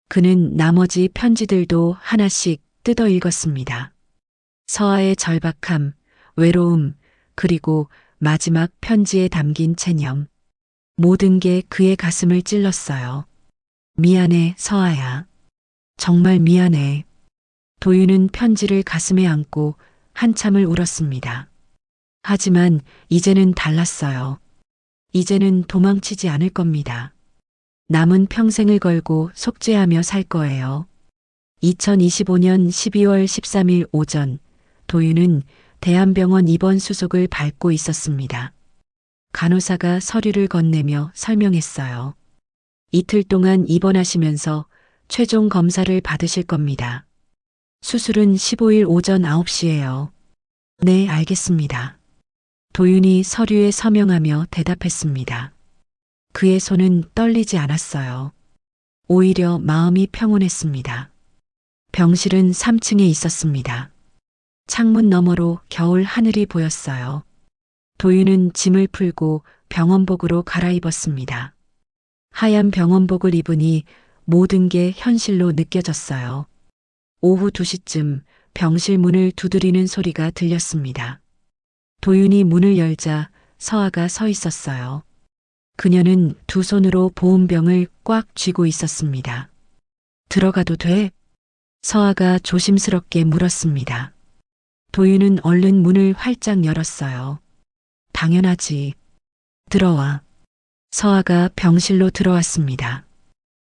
그는 나머지 편지들도 하나씩 뜯어 읽었습니다. 서아의 절박함, 외로움, 그리고 마지막 편지에 담긴 체념. 모든 게 그의 가슴을 찔렀어요. 미안해, 서아야. 정말 미안해. 도윤은 편지를 가슴에 안고 한참을 울었습니다. 하지만 이제는 달랐어요. 이제는 도망치지 않을 겁니다. 남은 평생을 걸고 속죄하며 살 거예요. 2025년 12월 13일 오전, 도윤은 대한병원 입원 수속을 밟고 있었습니다. 간호사가 서류를 건네며 설명했어요. 이틀 동안 입원하시면서 최종 검사를 받으실 겁니다. 수술은 15일 오전 9시예요. 네, 알겠습니다. 도윤이 서류에 서명하며 대답했습니다. 그의 손은 떨리지 않았어요. 오히려 마음이 평온했습니다. 병실은 3층에 있었습니다. 창문 너머로 겨울 하늘이 보였어요. 도윤은 짐을 풀고 병원복으로 갈아입었습니다. 하얀 병원복을 입으니 모든 게 현실로 느껴졌어요. 오후 2시쯤 병실 문을 두드리는 소리가 들렸습니다. 도윤이 문을 열자 서아가 서 있었어요. 그녀는 두 손으로 보온병을 꽉 쥐고 있었습니다. 들어가도 돼? 서아가 조심스럽게 물었습니다. 도윤은 얼른 문을 활짝 열었어요. 당연하지. 들어와. 서아가 병실로 들어왔습니다.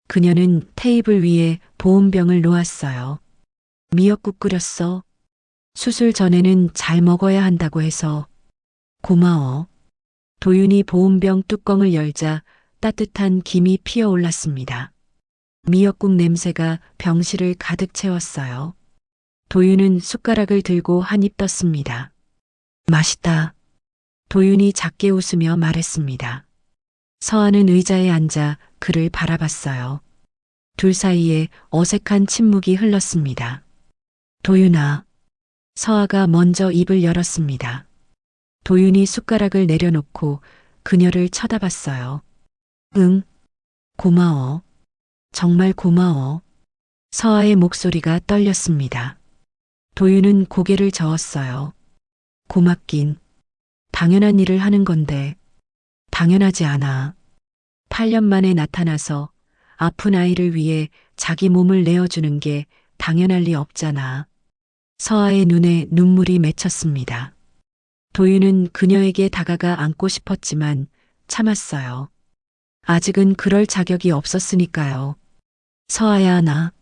그녀는 테이블 위에 보온병을 놓았어요. 미역국 끓였어. 수술 전에는 잘 먹어야 한다고 해서. 고마워. 도윤이 보온병 뚜껑을 열자 따뜻한 김이 피어올랐습니다. 미역국 냄새가 병실을 가득 채웠어요. 도윤은 숟가락을 들고 한 입 떴습니다. 맛있다. 도윤이 작게 웃으며 말했습니다. 서아는 의자에 앉아 그를 바라봤어요. 둘 사이에 어색한 침묵이 흘렀습니다. 도윤아. 서아가 먼저 입을 열었습니다. 도윤이 숟가락을 내려놓고 그녀를 쳐다봤어요. 응, 고마워. 정말 고마워. 서아의 목소리가 떨렸습니다. 도윤은 고개를 저었어요. 고맙긴. 당연한 일을 하는 건데. 당연하지 않아. 8년 만에 나타나서 아픈 아이를 위해 자기 몸을 내어주는 게 당연할 리 없잖아. 서아의 눈에 눈물이 맺혔습니다. 도윤은 그녀에게 다가가 안고 싶었지만 참았어요. 아직은 그럴 자격이 없었으니까요. 서아야, 나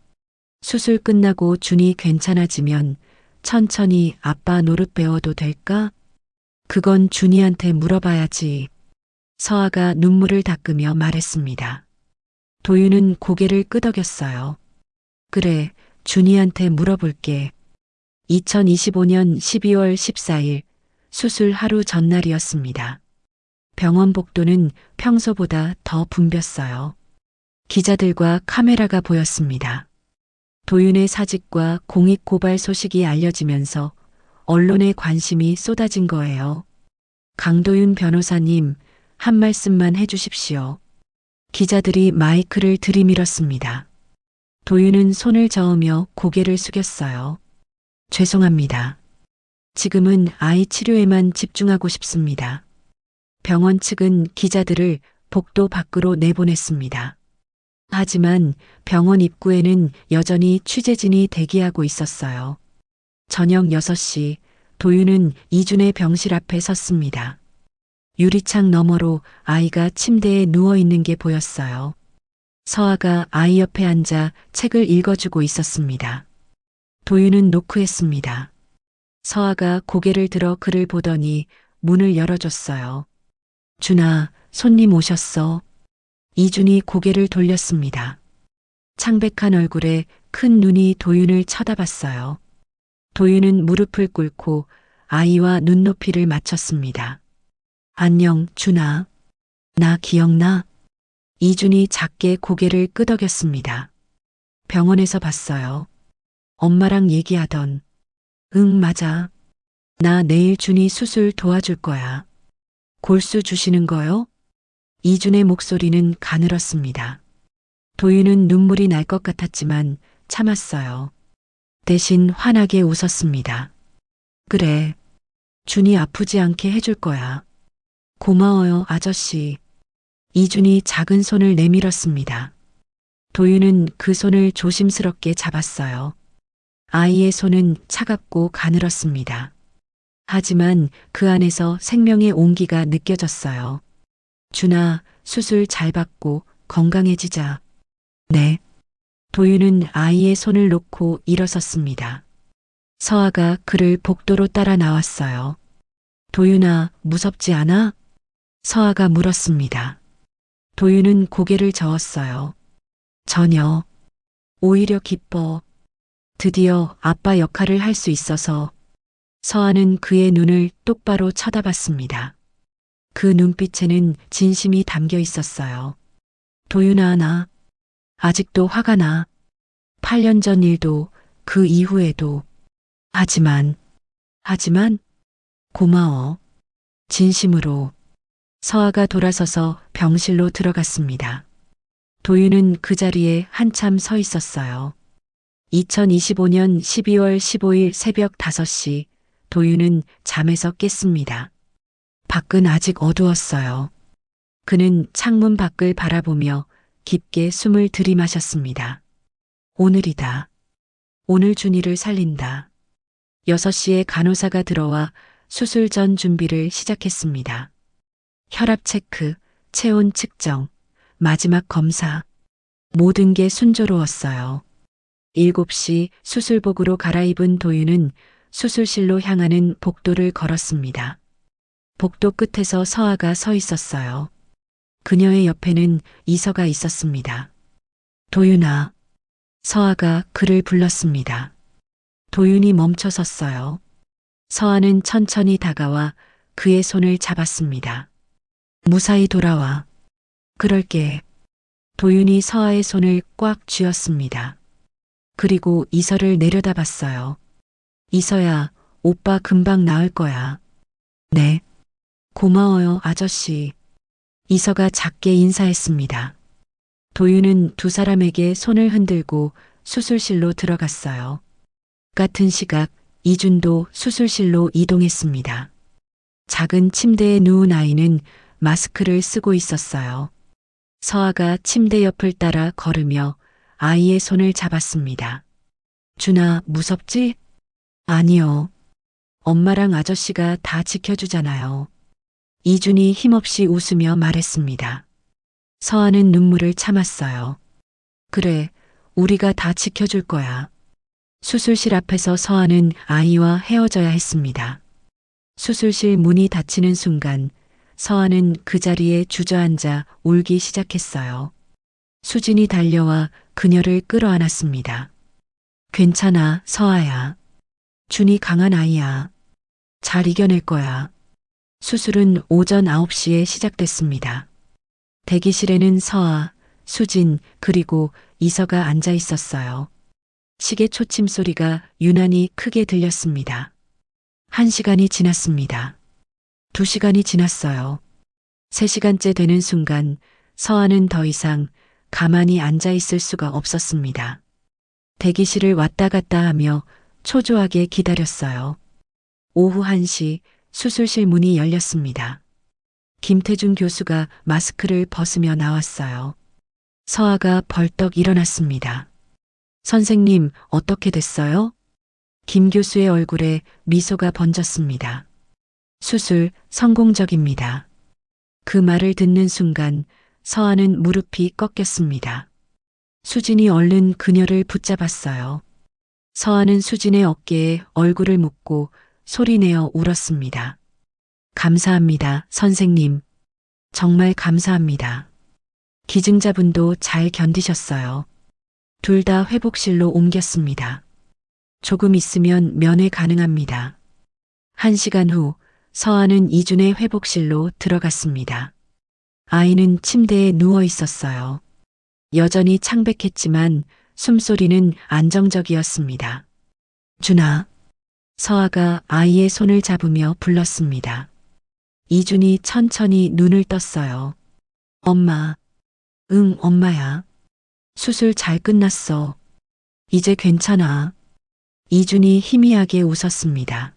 수술 끝나고 준이 괜찮아지면 천천히 아빠 노릇 배워도 될까? 그건 준이한테 물어봐야지. 서아가 눈물을 닦으며 말했습니다. 도윤은 고개를 끄덕였어요. 그래, 준이한테 물어볼게. 2025년 12월 14일 수술 하루 전날이었습니다. 병원 복도는 평소보다 더 붐볐어요. 기자들과 카메라가 보였습니다. 도윤의 사직과 공익 고발 소식이 알려지면서 언론의 관심이 쏟아진 거예요. 강도윤 변호사님, 한 말씀만 해주십시오. 기자들이 마이크를 들이밀었습니다. 도윤은 손을 저으며 고개를 숙였어요. 죄송합니다. 지금은 아이 치료에만 집중하고 싶습니다. 병원 측은 기자들을 복도 밖으로 내보냈습니다. 하지만 병원 입구에는 여전히 취재진이 대기하고 있었어요. 저녁 6시 도윤은 이준의 병실 앞에 섰습니다. 유리창 너머로 아이가 침대에 누워 있는 게 보였어요. 서아가 아이 옆에 앉아 책을 읽어주고 있었습니다. 도윤은 노크했습니다. 서아가 고개를 들어 그를 보더니 문을 열어줬어요. 준아, 손님 오셨어. 이준이 고개를 돌렸습니다. 창백한 얼굴에 큰 눈이 도윤을 쳐다봤어요. 도윤은 무릎을 꿇고 아이와 눈높이를 맞췄습니다. 안녕, 준아. 나 기억나? 이준이 작게 고개를 끄덕였습니다. 병원에서 봤어요. 엄마랑 얘기하던. 응, 맞아. 나 내일 준이 수술 도와줄 거야. 골수 주시는 거요? 이준의 목소리는 가늘었습니다. 도윤은 눈물이 날 것 같았지만 참았어요. 대신 환하게 웃었습니다. 그래. 준이 아프지 않게 해줄 거야. 고마워요, 아저씨. 이준이 작은 손을 내밀었습니다. 도윤은 그 손을 조심스럽게 잡았어요. 아이의 손은 차갑고 가늘었습니다. 하지만 그 안에서 생명의 온기가 느껴졌어요. 준아, 수술 잘 받고 건강해지자. 네. 도윤은 아이의 손을 놓고 일어섰습니다. 서아가 그를 복도로 따라 나왔어요. 도윤아, 무섭지 않아? 서아가 물었습니다. 도윤은 고개를 저었어요. 전혀. 오히려 기뻐. 드디어 아빠 역할을 할 수 있어서. 서아는 그의 눈을 똑바로 쳐다봤습니다. 그 눈빛에는 진심이 담겨 있었어요. 도윤아, 나 아직도 화가 나. 8년 전 일도 그 이후에도. 하지만 고마워. 진심으로. 서아가 돌아서서 병실로 들어갔습니다. 도윤은 그 자리에 한참 서 있었어요. 2025년 12월 15일 새벽 5시 도윤은 잠에서 깼습니다. 밖은 아직 어두웠어요. 그는 창문 밖을 바라보며 깊게 숨을 들이마셨습니다. 오늘이다. 오늘 준이를 살린다. 6시에 간호사가 들어와 수술 전 준비를 시작했습니다. 혈압 체크, 체온 측정, 마지막 검사. 모든 게 순조로웠어요. 7시 수술복으로 갈아입은 도윤은 수술실로 향하는 복도를 걸었습니다. 복도 끝에서 서아가 서 있었어요. 그녀의 옆에는 이서가 있었습니다. 도윤아. 서아가 그를 불렀습니다. 도윤이 멈춰 섰어요. 서아는 천천히 다가와 그의 손을 잡았습니다. 무사히 돌아와. 그럴게. 도윤이 서아의 손을 꽉 쥐었습니다. 그리고 이서를 내려다봤어요. 이서야, 오빠 금방 나을 거야. 네. 고마워요, 아저씨. 이서가 작게 인사했습니다. 도윤은 두 사람에게 손을 흔들고 수술실로 들어갔어요. 같은 시각 이준도 수술실로 이동했습니다. 작은 침대에 누운 아이는 마스크를 쓰고 있었어요. 서아가 침대 옆을 따라 걸으며 아이의 손을 잡았습니다. 준아, 무섭지? 아니요. 엄마랑 아저씨가 다 지켜주잖아요. 이준이 힘없이 웃으며 말했습니다. 서아는 눈물을 참았어요. 그래, 우리가 다 지켜줄 거야. 수술실 앞에서 서아는 아이와 헤어져야 했습니다. 수술실 문이 닫히는 순간 서아는 그 자리에 주저앉아 울기 시작했어요. 수진이 달려와 그녀를 끌어안았습니다. 괜찮아, 서아야. 준이 강한 아이야. 잘 이겨낼 거야. 수술은 오전 9시에 시작됐습니다. 대기실에는 서아, 수진, 그리고 이서가 앉아 있었어요. 시계 초침 소리가 유난히 크게 들렸습니다. 1시간이 지났습니다. 2시간이 지났어요. 3시간째 되는 순간 서아는 더 이상 가만히 앉아 있을 수가 없었습니다. 대기실을 왔다 갔다 하며 초조하게 기다렸어요. 오후 1시 수술실 문이 열렸습니다. 김태준 교수가 마스크를 벗으며 나왔어요. 서아가 벌떡 일어났습니다. 선생님, 어떻게 됐어요? 김 교수의 얼굴에 미소가 번졌습니다. 수술 성공적입니다. 그 말을 듣는 순간 서아는 무릎이 꺾였습니다. 수진이 얼른 그녀를 붙잡았어요. 서아는 수진의 어깨에 얼굴을 묻고 소리내어 울었습니다. 감사합니다, 선생님. 정말 감사합니다. 기증자분도 잘 견디셨어요. 둘 다 회복실로 옮겼습니다. 조금 있으면 면회 가능합니다. 1시간 후 서아는 이준의 회복실로 들어갔습니다. 아이는 침대에 누워 있었어요. 여전히 창백했지만 숨소리는 안정적이었습니다. 준아. 서아가 아이의 손을 잡으며 불렀습니다. 이준이 천천히 눈을 떴어요. 엄마. 응, 엄마야. 수술 잘 끝났어. 이제 괜찮아. 이준이 희미하게 웃었습니다.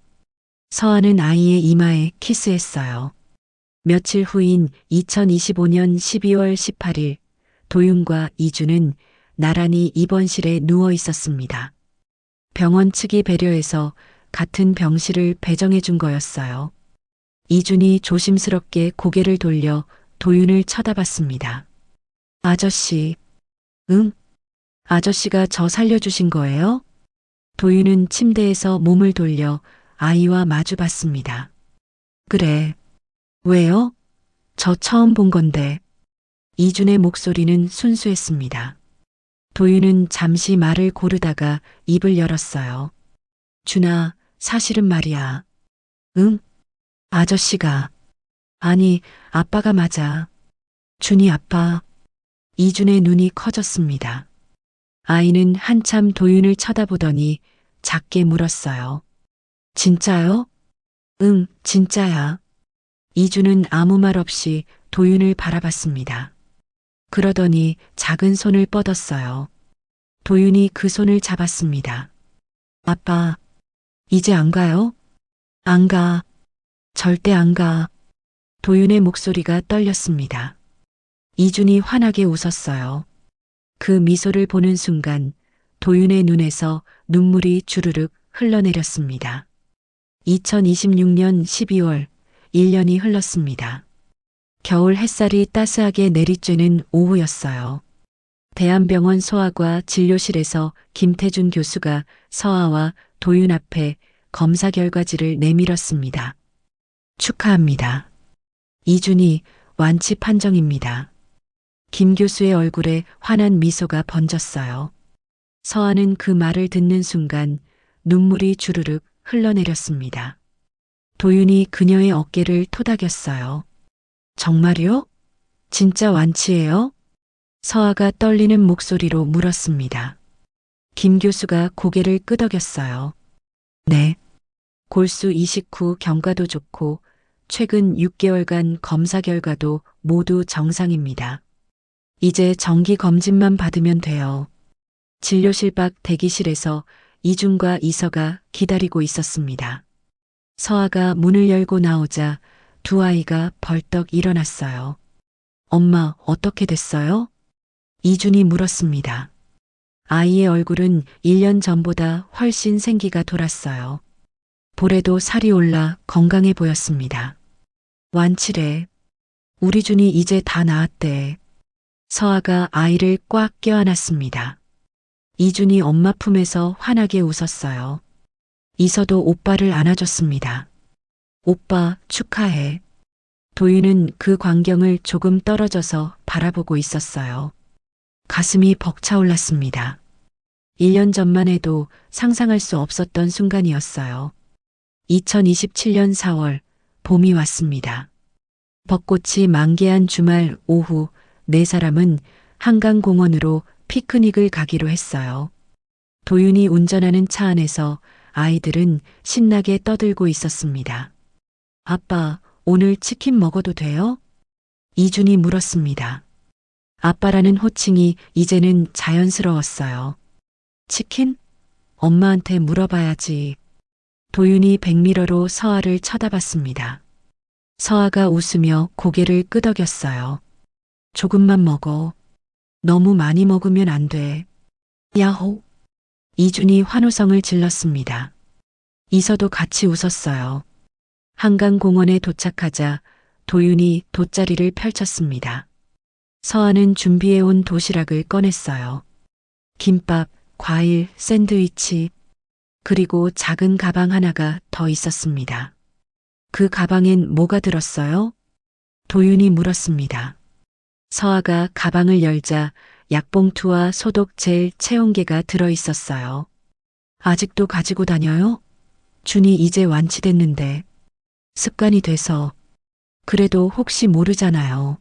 서아는 아이의 이마에 키스했어요. 며칠 후인 2025년 12월 18일 도윤과 이준은 나란히 입원실에 누워 있었습니다. 병원 측이 배려해서 같은 병실을 배정해 준 거였어요. 이준이 조심스럽게 고개를 돌려 도윤을 쳐다봤습니다. 아저씨. 응? 아저씨가 저 살려주신 거예요? 도윤은 침대에서 몸을 돌려 아이와 마주 봤습니다. 그래. 왜요? 저 처음 본 건데. 이준의 목소리는 순수했습니다. 도윤은 잠시 말을 고르다가 입을 열었어요. 준아, 사실은 말이야. 응? 아저씨가. 아니, 아빠가 맞아. 준이 아빠. 이준의 눈이 커졌습니다. 아이는 한참 도윤을 쳐다보더니 작게 물었어요. 진짜요? 응, 진짜야. 이준은 아무 말 없이 도윤을 바라봤습니다. 그러더니 작은 손을 뻗었어요. 도윤이 그 손을 잡았습니다. 아빠, 이제 안 가요? 안 가. 절대 안 가. 도윤의 목소리가 떨렸습니다. 이준이 환하게 웃었어요. 그 미소를 보는 순간 도윤의 눈에서 눈물이 주르륵 흘러내렸습니다. 2026년 12월 1년이 흘렀습니다. 겨울 햇살이 따스하게 내리쬐는 오후였어요. 대한병원 소아과 진료실에서 김태준 교수가 서아와 도윤 앞에 검사 결과지를 내밀었습니다. 축하합니다. 이준이 완치 판정입니다. 김 교수의 얼굴에 환한 미소가 번졌어요. 서아는 그 말을 듣는 순간 눈물이 주르륵 흘러내렸습니다. 도윤이 그녀의 어깨를 토닥였어요. 정말요? 진짜 완치예요? 서아가 떨리는 목소리로 물었습니다. 김 교수가 고개를 끄덕였어요. 네. 골수 이식 후 경과도 좋고 최근 6개월간 검사 결과도 모두 정상입니다. 이제 정기 검진만 받으면 돼요. 진료실 밖 대기실에서 이준과 이서가 기다리고 있었습니다. 서아가 문을 열고 나오자 두 아이가 벌떡 일어났어요. 엄마, 어떻게 됐어요? 이준이 물었습니다. 아이의 얼굴은 1년 전보다 훨씬 생기가 돌았어요. 볼에도 살이 올라 건강해 보였습니다. 완치래. 우리 준이 이제 다 나았대. 서아가 아이를 꽉 껴안았습니다. 이준이 엄마 품에서 환하게 웃었어요. 이서도 오빠를 안아줬습니다. 오빠, 축하해. 도윤은 그 광경을 조금 떨어져서 바라보고 있었어요. 가슴이 벅차올랐습니다. 1년 전만 해도 상상할 수 없었던 순간이었어요. 2027년 4월, 봄이 왔습니다. 벚꽃이 만개한 주말 오후 네 사람은 한강공원으로 피크닉을 가기로 했어요. 도윤이 운전하는 차 안에서 아이들은 신나게 떠들고 있었습니다. 아빠, 오늘 치킨 먹어도 돼요? 이준이 물었습니다. 아빠라는 호칭이 이제는 자연스러웠어요. 치킨? 엄마한테 물어봐야지. 도윤이 백미러로 서아를 쳐다봤습니다. 서아가 웃으며 고개를 끄덕였어요. 조금만 먹어. 너무 많이 먹으면 안 돼. 야호. 이준이 환호성을 질렀습니다. 이서도 같이 웃었어요. 한강공원에 도착하자 도윤이 돗자리를 펼쳤습니다. 서아는 준비해온 도시락을 꺼냈어요. 김밥, 과일, 샌드위치, 그리고 작은 가방 하나가 더 있었습니다. 그 가방엔 뭐가 들었어요? 도윤이 물었습니다. 서아가 가방을 열자 약봉투와 소독젤 체온계가 들어 있었어요. 아직도 가지고 다녀요? 준이 이제 완치됐는데. 습관이 돼서. 그래도 혹시 모르잖아요.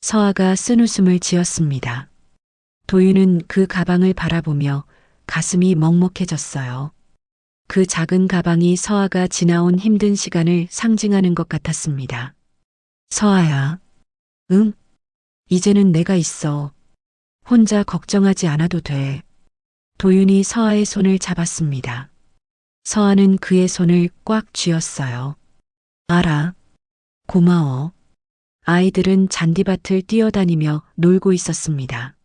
서아가 쓴웃음을 지었습니다. 도윤은 그 가방을 바라보며 가슴이 먹먹해졌어요. 그 작은 가방이 서아가 지나온 힘든 시간을 상징하는 것 같았습니다. 서아야. 응? 이제는 내가 있어. 혼자 걱정하지 않아도 돼. 도윤이 서아의 손을 잡았습니다. 서아는 그의 손을 꽉 쥐었어요. 알아. 고마워. 아이들은 잔디밭을 뛰어다니며 놀고 있었습니다.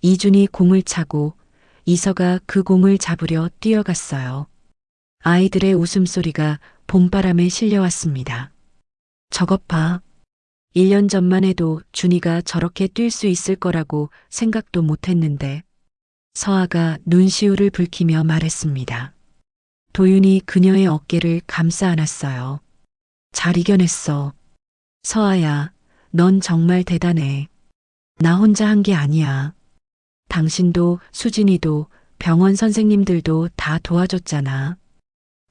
이준이 공을 차고 이서가 그 공을 잡으려 뛰어갔어요. 아이들의 웃음소리가 봄바람에 실려왔습니다. 저것 봐. 1년 전만 해도 준이가 저렇게 뛸 수 있을 거라고 생각도 못했는데. 서아가 눈시울을 붉히며 말했습니다. 도윤이 그녀의 어깨를 감싸 안았어요. 잘 이겨냈어. 서아야, 넌 정말 대단해. 나 혼자 한 게 아니야. 당신도 수진이도 병원 선생님들도 다 도와줬잖아.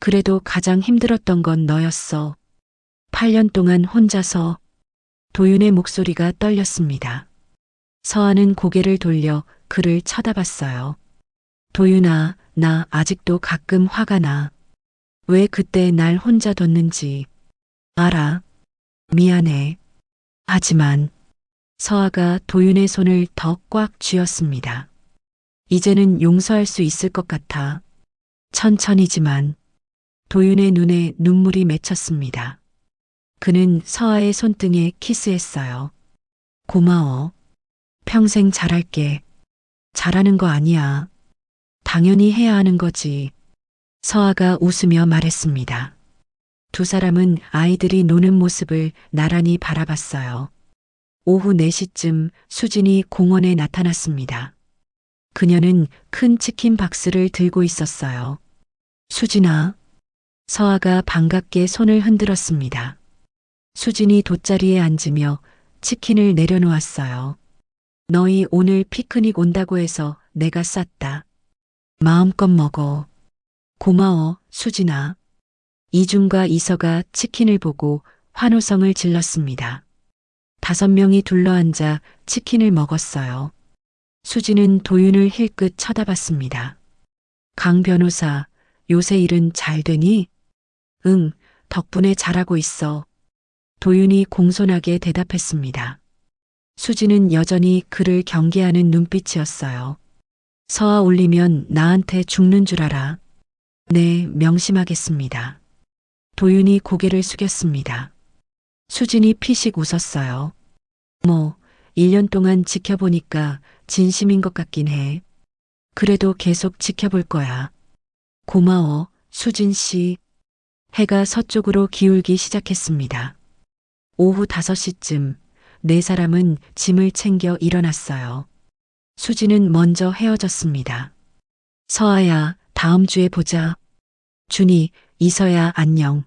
그래도 가장 힘들었던 건 너였어. 8년 동안 혼자서. 도윤의 목소리가 떨렸습니다. 서아는 고개를 돌려 그를 쳐다봤어요. 도윤아, 나 아직도 가끔 화가 나. 왜 그때 날 혼자 뒀는지. 알아. 미안해. 하지만 서아가 도윤의 손을 더 꽉 쥐었습니다. 이제는 용서할 수 있을 것 같아. 천천히지만. 도윤의 눈에 눈물이 맺혔습니다. 그는 서아의 손등에 키스했어요. 고마워. 평생 잘할게. 잘하는 거 아니야. 당연히 해야 하는 거지. 서아가 웃으며 말했습니다. 두 사람은 아이들이 노는 모습을 나란히 바라봤어요. 오후 4시쯤 수진이 공원에 나타났습니다. 그녀는 큰 치킨 박스를 들고 있었어요. 수진아. 서아가 반갑게 손을 흔들었습니다. 수진이 돗자리에 앉으며 치킨을 내려놓았어요. 너희 오늘 피크닉 온다고 해서 내가 쌌다. 마음껏 먹어. 고마워, 수진아. 이준과 이서가 치킨을 보고 환호성을 질렀습니다. 5명이 둘러앉아 치킨을 먹었어요. 수진은 도윤을 힐끗 쳐다봤습니다. 강 변호사, 요새 일은 잘 되니? 응, 덕분에 잘하고 있어. 도윤이 공손하게 대답했습니다. 수지는 여전히 그를 경계하는 눈빛이었어요. 서아 올리면 나한테 죽는 줄 알아. 네, 명심하겠습니다. 도윤이 고개를 숙였습니다. 수진이 피식 웃었어요. 1년 동안 지켜보니까 진심인 것 같긴 해. 그래도 계속 지켜볼 거야. 고마워, 수진 씨. 해가 서쪽으로 기울기 시작했습니다. 오후 5시쯤 네 사람은 짐을 챙겨 일어났어요. 수진은 먼저 헤어졌습니다. 서아야, 다음 주에 보자. 준이, 이서야, 안녕.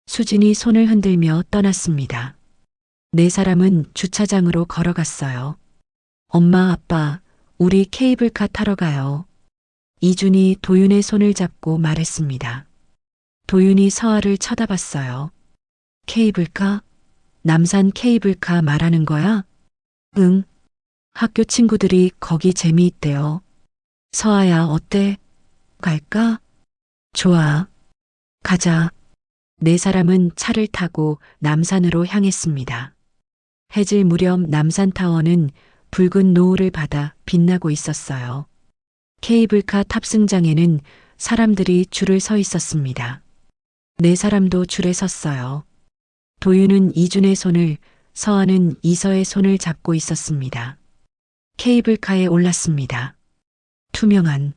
수진이 손을 흔들며 떠났습니다. 네 사람은 주차장으로 걸어갔어요. 엄마, 아빠, 우리 케이블카 타러 가요. 이준이 도윤의 손을 잡고 말했습니다. 도윤이 서아를 쳐다봤어요. 케이블카? 남산 케이블카 말하는 거야? 응. 학교 친구들이 거기 재미있대요. 서아야, 어때? 갈까? 좋아. 가자. 네 사람은 차를 타고 남산으로 향했습니다. 해질 무렵 남산타워는 붉은 노을을 받아 빛나고 있었어요. 케이블카 탑승장에는 사람들이 줄을 서 있었습니다. 네 사람도 줄에 섰어요. 도윤은 이준의 손을, 서아는 이서의 손을 잡고 있었습니다. 케이블카에 올랐습니다. 투명한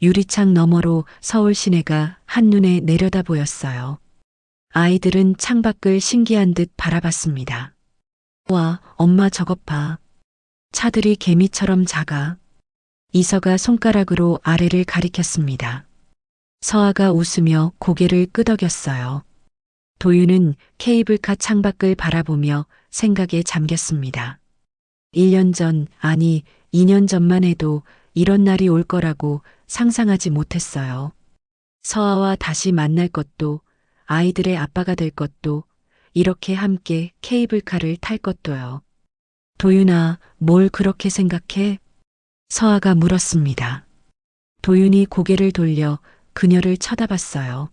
유리창 너머로 서울 시내가 한눈에 내려다 보였어요. 아이들은 창밖을 신기한 듯 바라봤습니다. 와, 엄마 저것 봐. 차들이 개미처럼 작아. 이서가 손가락으로 아래를 가리켰습니다. 서아가 웃으며 고개를 끄덕였어요. 도윤은 케이블카 창밖을 바라보며 생각에 잠겼습니다. 1년 전, 아니 2년 전만 해도 이런 날이 올 거라고 상상하지 못했어요. 서아와 다시 만날 것도, 아이들의 아빠가 될 것도, 이렇게 함께 케이블카를 탈 것도요. 도윤아, 뭘 그렇게 생각해? 서아가 물었습니다. 도윤이 고개를 돌려 그녀를 쳐다봤어요.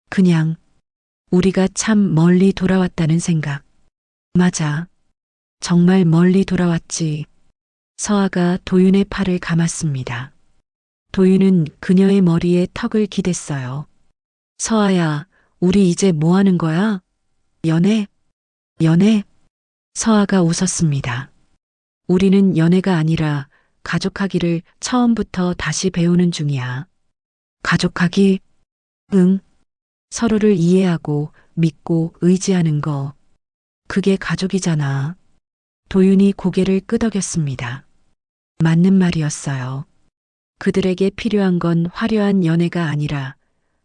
그냥 우리가 참 멀리 돌아왔다는 생각. 맞아. 정말 멀리 돌아왔지. 서아가 도윤의 팔을 감았습니다. 도윤은 그녀의 머리에 턱을 기댔어요. 서아야, 우리 이제 뭐 하는 거야? 연애? 연애? 서아가 웃었습니다. 우리는 연애가 아니라 가족하기를 처음부터 다시 배우는 중이야. 가족하기? 응. 서로를 이해하고 믿고 의지하는 거. 그게 가족이잖아. 도윤이 고개를 끄덕였습니다. 맞는 말이었어요. 그들에게 필요한 건 화려한 연애가 아니라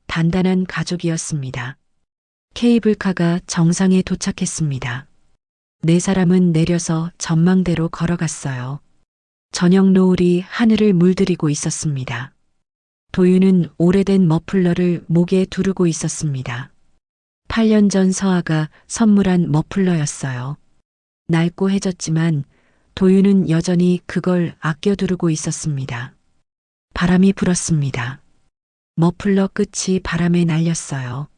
단단한 가족이었습니다. 케이블카가 정상에 도착했습니다. 네 사람은 내려서 전망대로 걸어갔어요. 저녁 노을이 하늘을 물들이고 있었습니다. 도윤은 오래된 머플러를 목에 두르고 있었습니다. 8년 전 서아가 선물한 머플러였어요. 낡고 해졌지만 도윤은 여전히 그걸 아껴 두르고 있었습니다. 바람이 불었습니다. 머플러 끝이 바람에 날렸어요.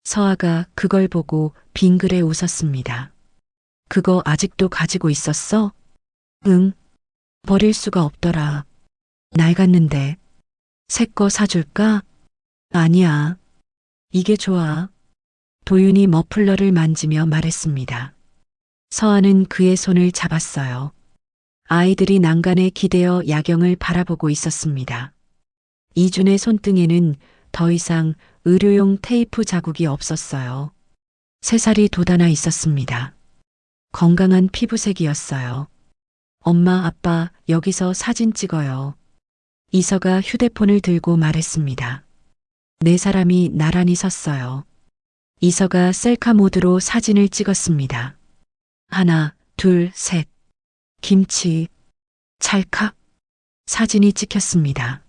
서아가 그걸 보고 빙그레 웃었습니다. 그거 아직도 가지고 있었어? 응. 버릴 수가 없더라. 낡았는데. 새 거 사줄까? 아니야. 이게 좋아. 도윤이 머플러를 만지며 말했습니다. 서아는 그의 손을 잡았어요. 아이들이 난간에 기대어 야경을 바라보고 있었습니다. 이준의 손등에는 더 이상 의료용 테이프 자국이 없었어요. 3살이 돋아나 있었습니다. 건강한 피부색이었어요. 엄마, 아빠, 여기서 사진 찍어요. 이서가 휴대폰을 들고 말했습니다. 네 사람이 나란히 섰어요. 이서가 셀카 모드로 사진을 찍었습니다. 하나, 둘, 셋. 김치. 찰칵. 사진이 찍혔습니다.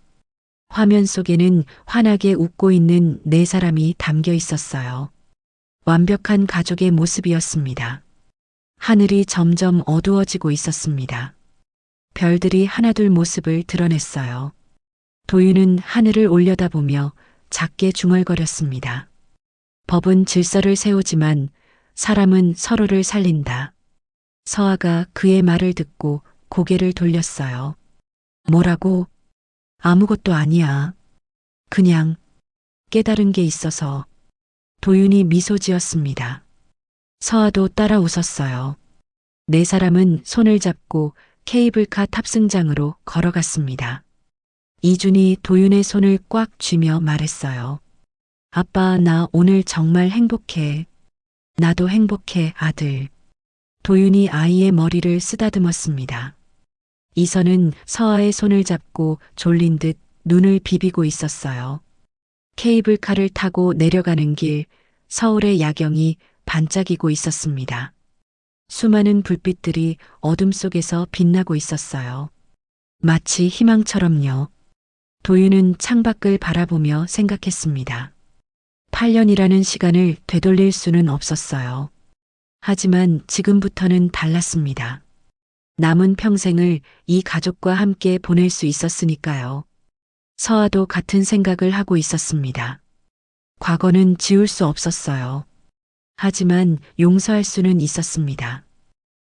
화면 속에는 환하게 웃고 있는 네 사람이 담겨 있었어요. 완벽한 가족의 모습이었습니다. 하늘이 점점 어두워지고 있었습니다. 별들이 하나둘 모습을 드러냈어요. 도윤은 하늘을 올려다보며 작게 중얼거렸습니다. 법은 질서를 세우지만 사람은 서로를 살린다. 서아가 그의 말을 듣고 고개를 돌렸어요. 뭐라고? 아무것도 아니야. 그냥 깨달은 게 있어서. 도윤이 미소 지었습니다. 서아도 따라 웃었어요. 네 사람은 손을 잡고 케이블카 탑승장으로 걸어갔습니다. 이준이 도윤의 손을 꽉 쥐며 말했어요. 아빠, 나 오늘 정말 행복해. 나도 행복해, 아들. 도윤이 아이의 머리를 쓰다듬었습니다. 이선은 서아의 손을 잡고 졸린 듯 눈을 비비고 있었어요. 케이블카를 타고 내려가는 길, 서울의 야경이 반짝이고 있었습니다. 수많은 불빛들이 어둠 속에서 빛나고 있었어요. 마치 희망처럼요. 도윤은 창밖을 바라보며 생각했습니다. 8년이라는 시간을 되돌릴 수는 없었어요. 하지만 지금부터는 달랐습니다. 남은 평생을 이 가족과 함께 보낼 수 있었으니까요. 서아도 같은 생각을 하고 있었습니다. 과거는 지울 수 없었어요. 하지만 용서할 수는 있었습니다.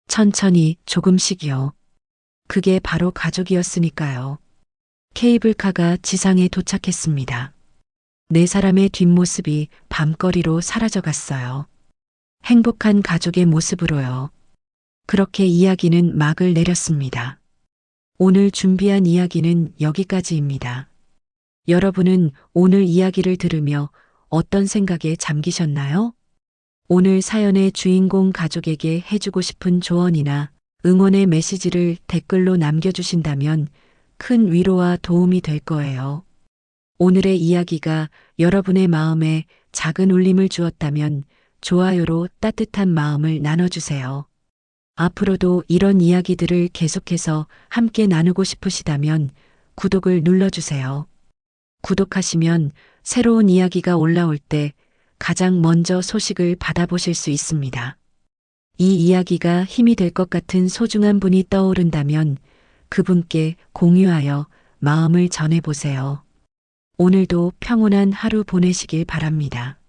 천천히 조금씩이요. 그게 바로 가족이었으니까요. 케이블카가 지상에 도착했습니다. 네 사람의 뒷모습이 밤거리로 사라져갔어요. 행복한 가족의 모습으로요. 그렇게 이야기는 막을 내렸습니다. 오늘 준비한 이야기는 여기까지입니다. 여러분은 오늘 이야기를 들으며 어떤 생각에 잠기셨나요? 오늘 사연의 주인공 가족에게 해주고 싶은 조언이나 응원의 메시지를 댓글로 남겨주신다면 큰 위로와 도움이 될 거예요. 오늘의 이야기가 여러분의 마음에 작은 울림을 주었다면 좋아요로 따뜻한 마음을 나눠주세요. 앞으로도 이런 이야기들을 계속해서 함께 나누고 싶으시다면 구독을 눌러주세요. 구독하시면 새로운 이야기가 올라올 때 가장 먼저 소식을 받아보실 수 있습니다. 이 이야기가 힘이 될 것 같은 소중한 분이 떠오른다면 그분께 공유하여 마음을 전해보세요. 오늘도 평온한 하루 보내시길 바랍니다.